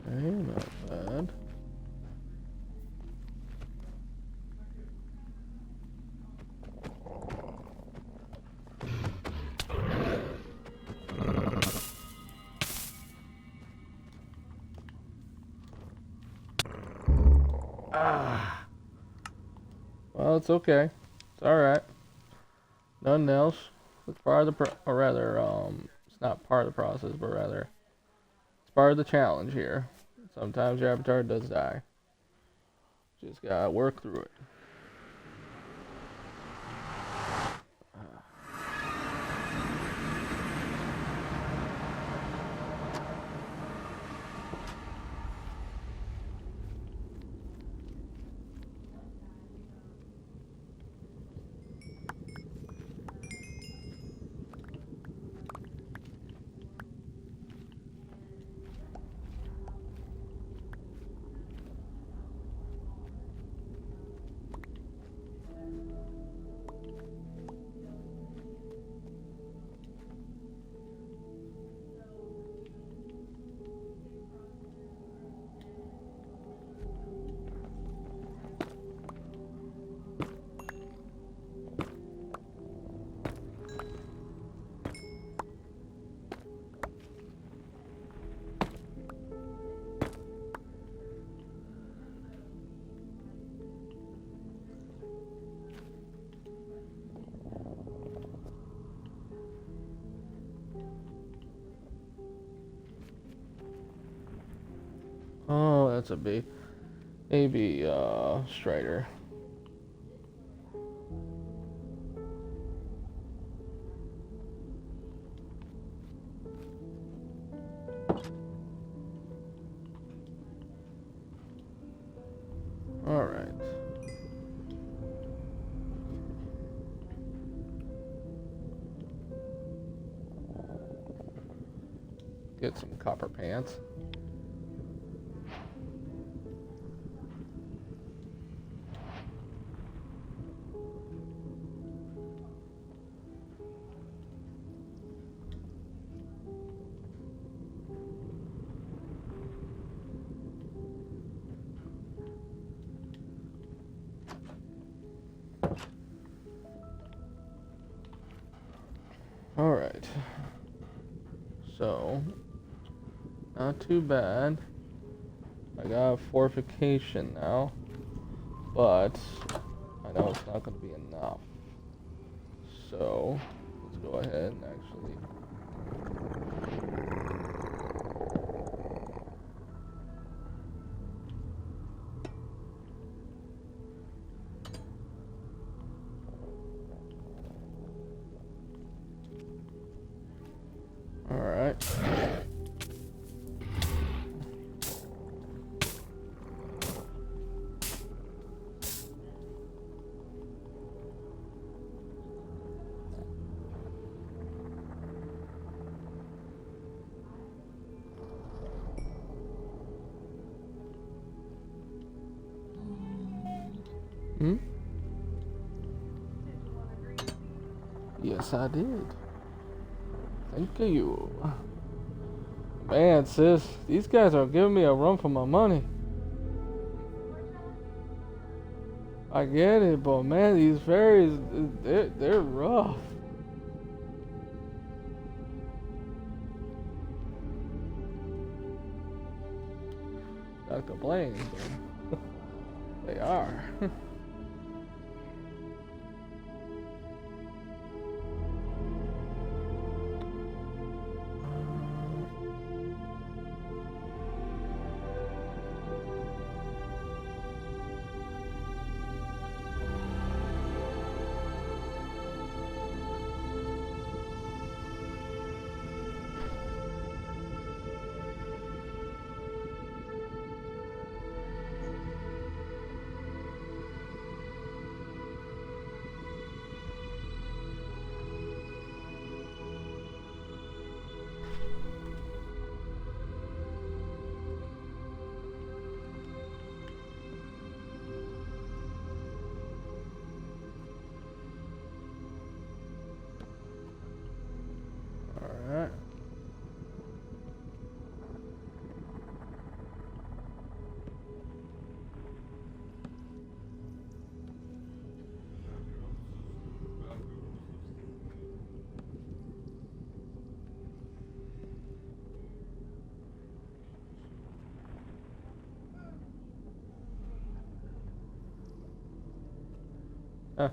Okay, not bad. Ah. Well, it's okay. It's alright. Nothing else. It's part of the or rather, it's not part of the process, but rather, it's part of the challenge here. Sometimes your avatar does die. Just gotta work through it. that's a B. A B Strider. All right. Get some copper pants. All right. So, not too bad. I got a fortification now, but I know it's not going to be enough. So, let's go ahead and actually... Alright. Hmm? Yes, I did. Thank you. Man, sis, these guys are giving me a run for my money. I get it, but man, these fairies, they're rough. Not complaining, but they are. Alright. Huh.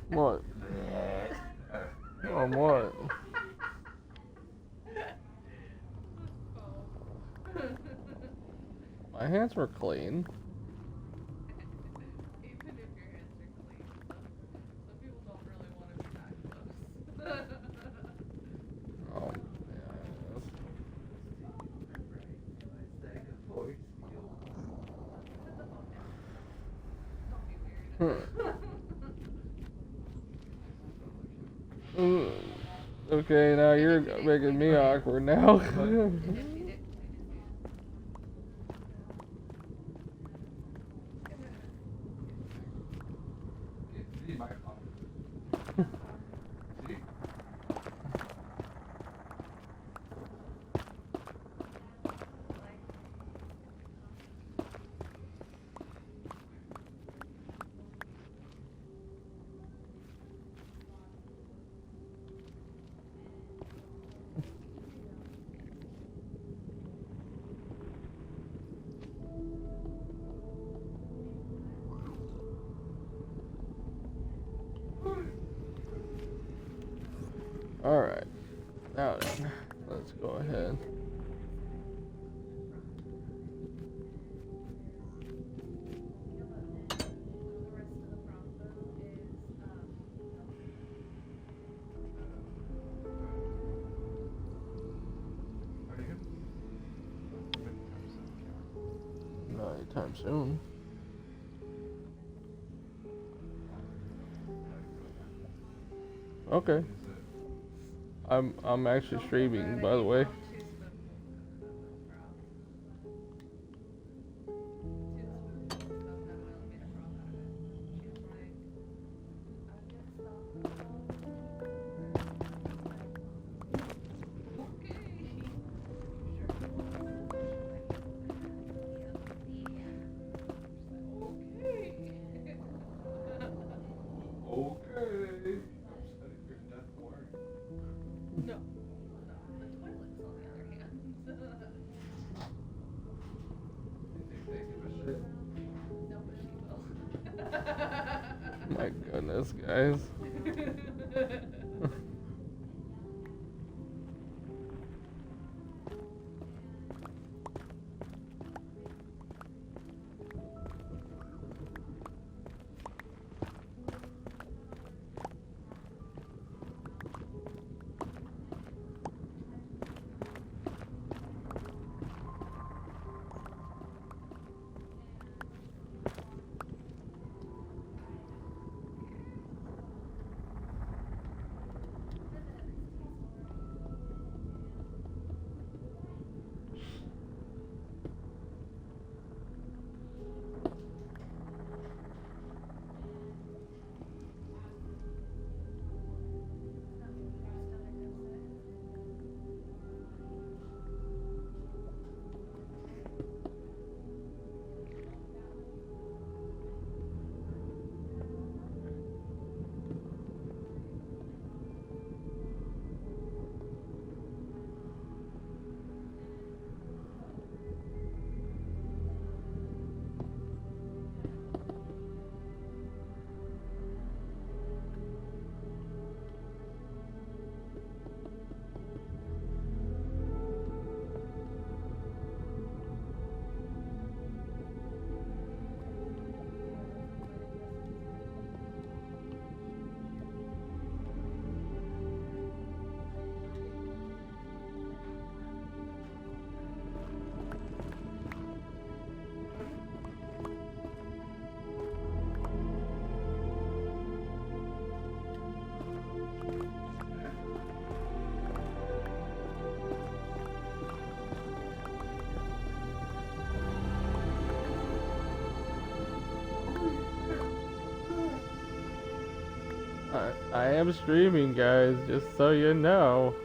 What? What? My hands were clean. Even if your hands are clean, some people don't really want to be that close. Oh, yes. Okay, now you're making me awkward now. Alright, now then, let's go ahead. Not anytime soon. Okay. I'm actually streaming, by the way. My goodness, guys. I am streaming, guys, just so you know.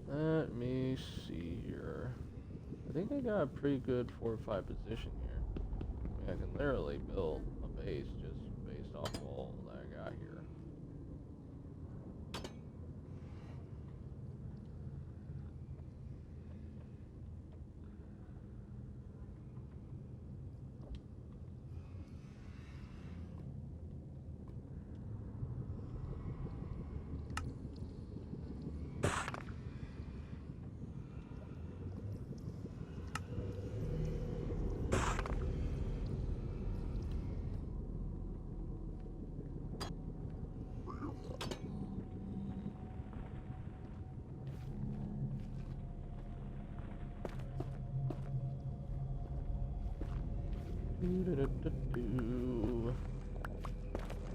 Let me see here. I think I got a pretty good fortified position here. I mean, I can literally build a base just based off of all that I got here. Do-do-do-do-do.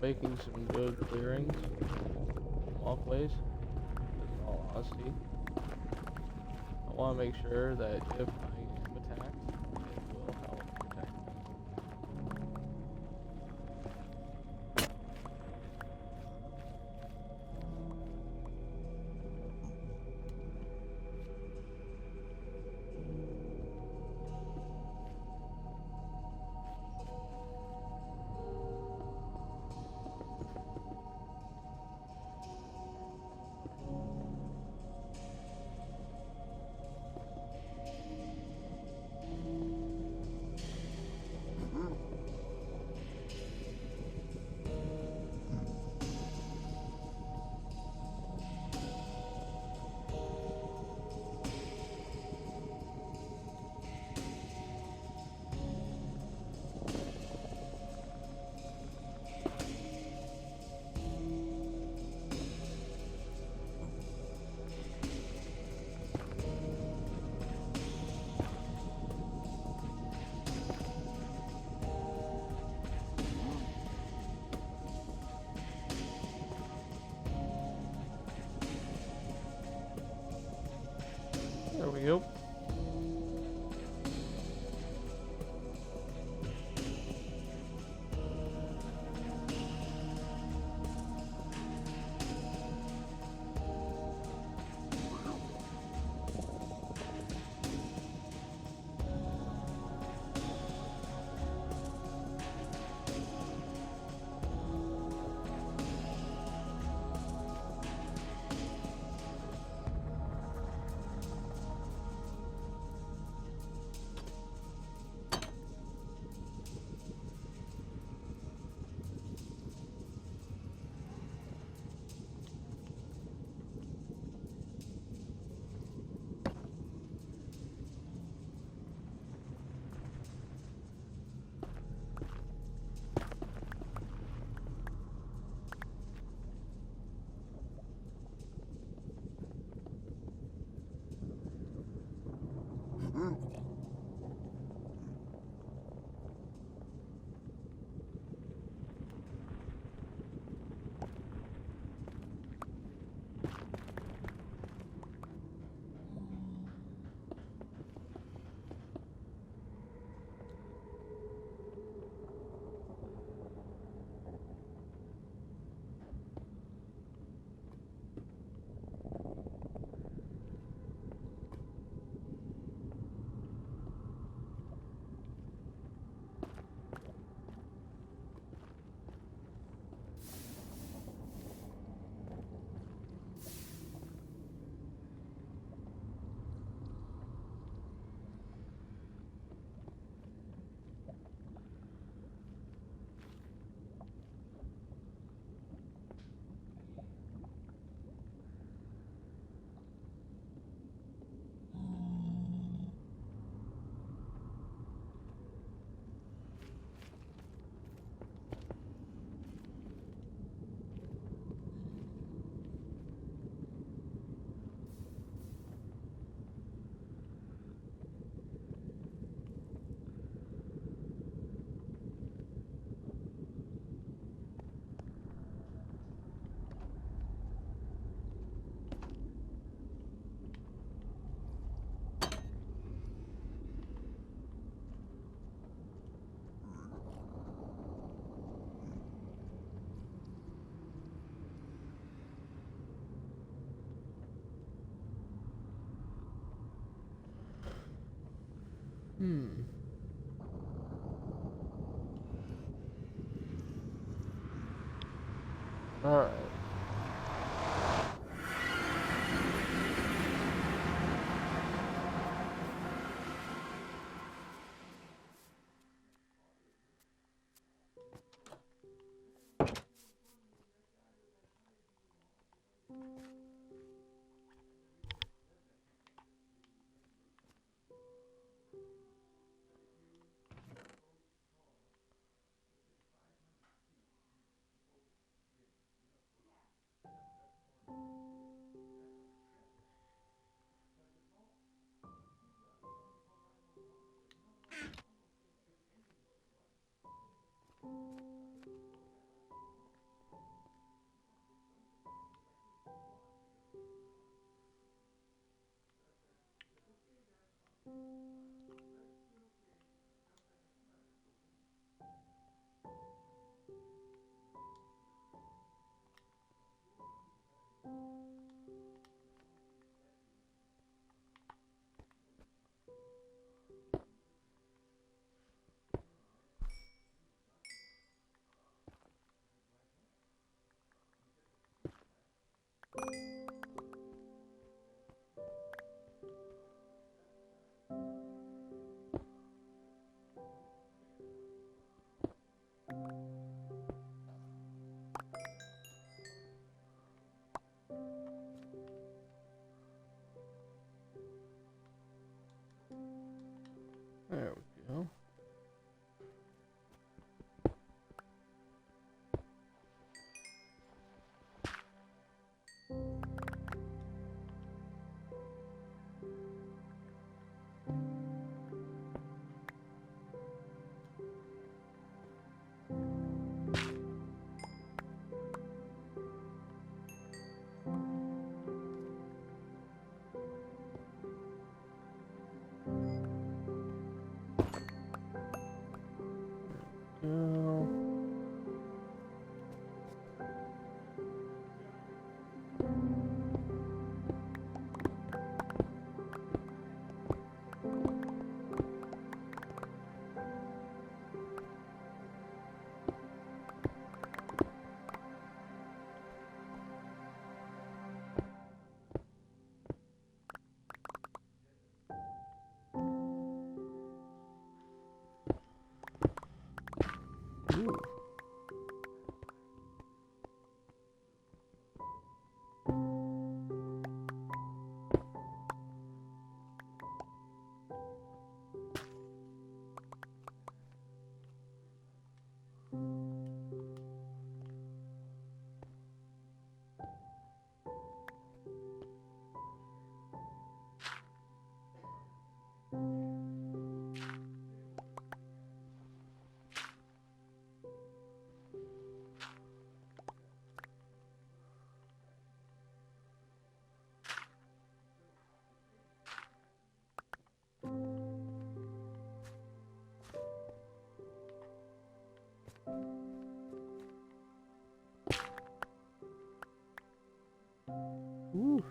Making some good clearings, walkways. In all honesty, I want to make sure that if I am attacked, it will help protect me. There we go. Alright. Ooh. Ooh.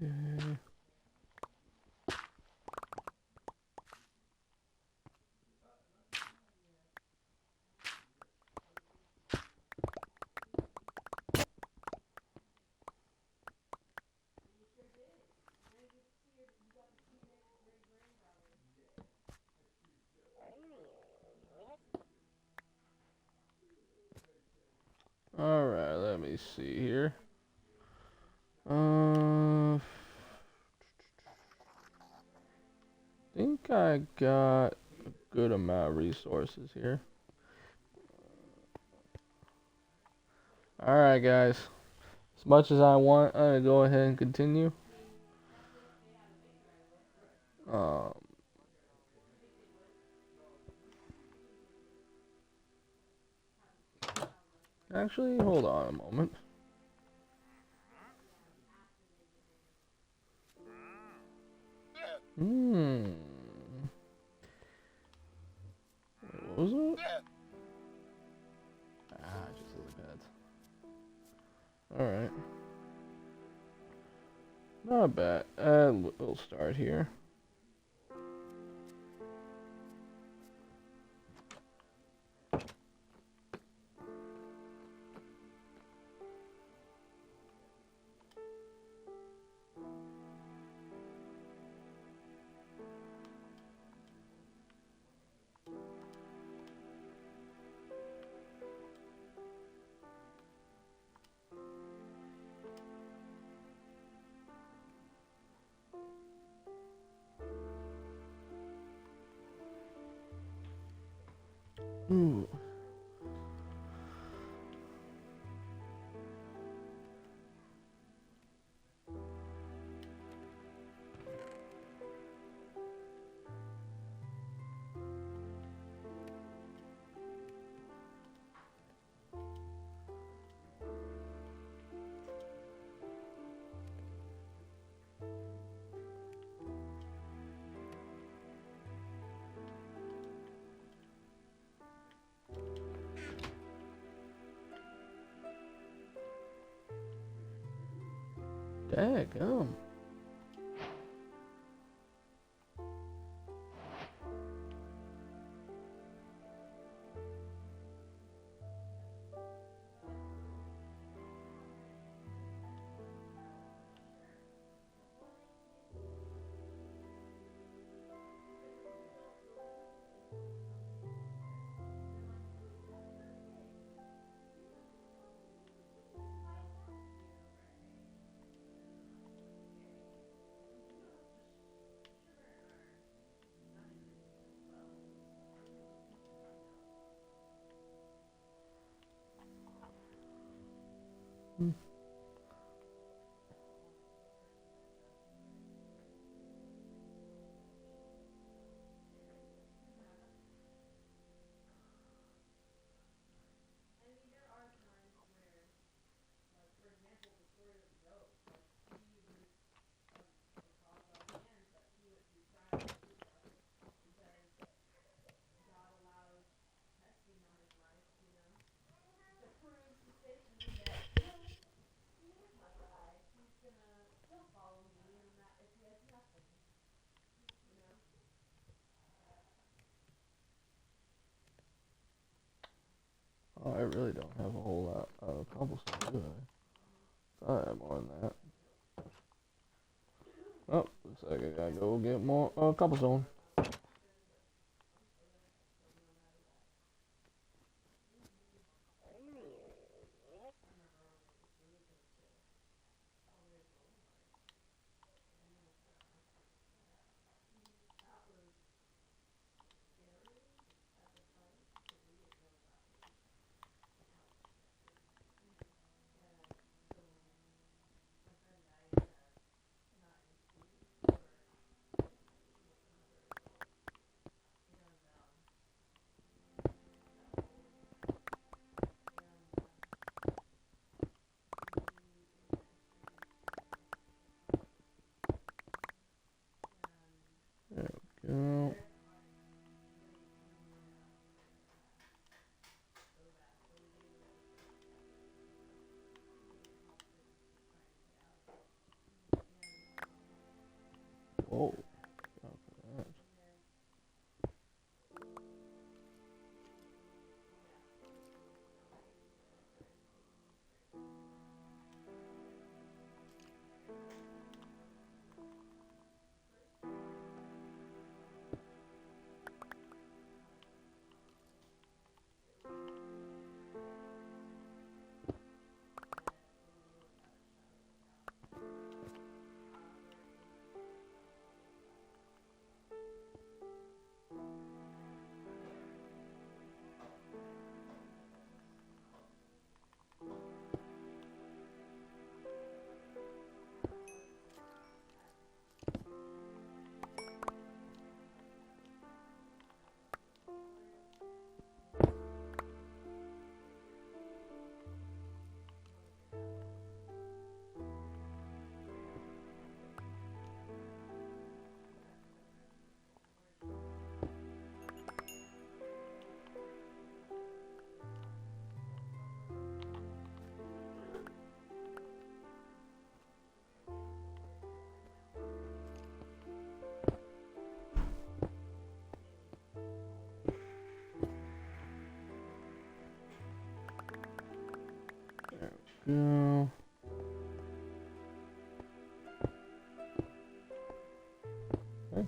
Okay. Alright, let me see here. Think I got a good amount of resources here. Alright, guys. As much as I want, I'm gonna go ahead and continue. Um, Actually, hold on a moment. What was it? Just lily pads. Alright. Not bad. And we'll start here. Ooh. Daggum. Mm. Oh, I really don't have a whole lot of cobblestone, do I? Thought I had more than that. Oh, looks like I gotta go get more cobblestone. There we go. Whoa. Stop that. Go. Okay.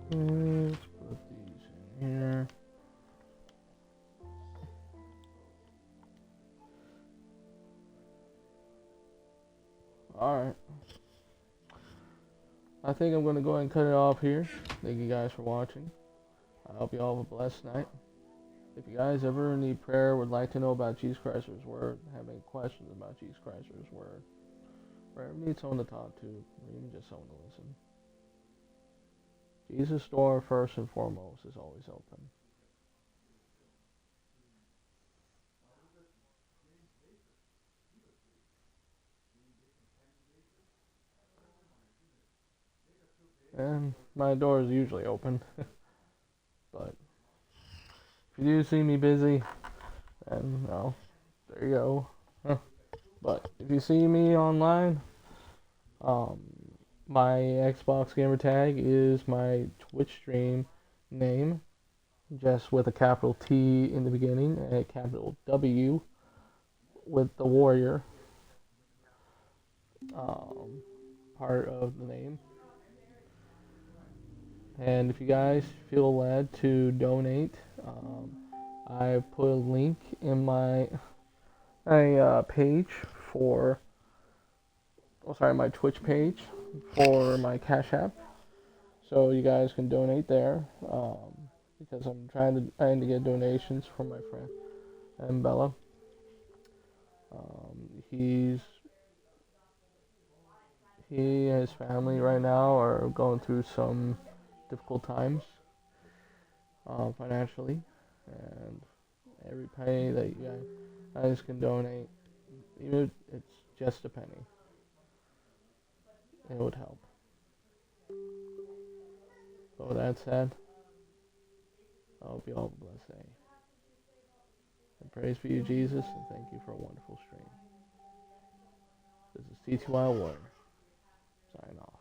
Let's put these in here. Alright. I think I'm going to go ahead and cut it off here. Thank you guys for watching. I hope you all have a blessed night. If you guys ever need prayer, would like to know about Jesus Christ's Word, have any questions about Jesus Christ's Word, or ever need someone to talk to, or even just someone to listen, Jesus' door, first and foremost, is always open. And my door is usually open. But if you do see me busy, then, well, there you go. But if you see me online, my Xbox gamer tag is my Twitch stream name, just with a capital T in the beginning and a capital W with the warrior part of the name. And if you guys feel led to donate, I put a link in my page for, my Twitch page for my Cash App, so you guys can donate there. Because I'm trying to get donations from my friend and Bella. He and his family right now are going through some difficult times financially, and every penny that you guys can donate, even if it's just a penny, it would help. So with that said, I hope you all have a blessed day. And praise be to Jesus, and thank you for a wonderful stream. This is TtylWarrior, signing off.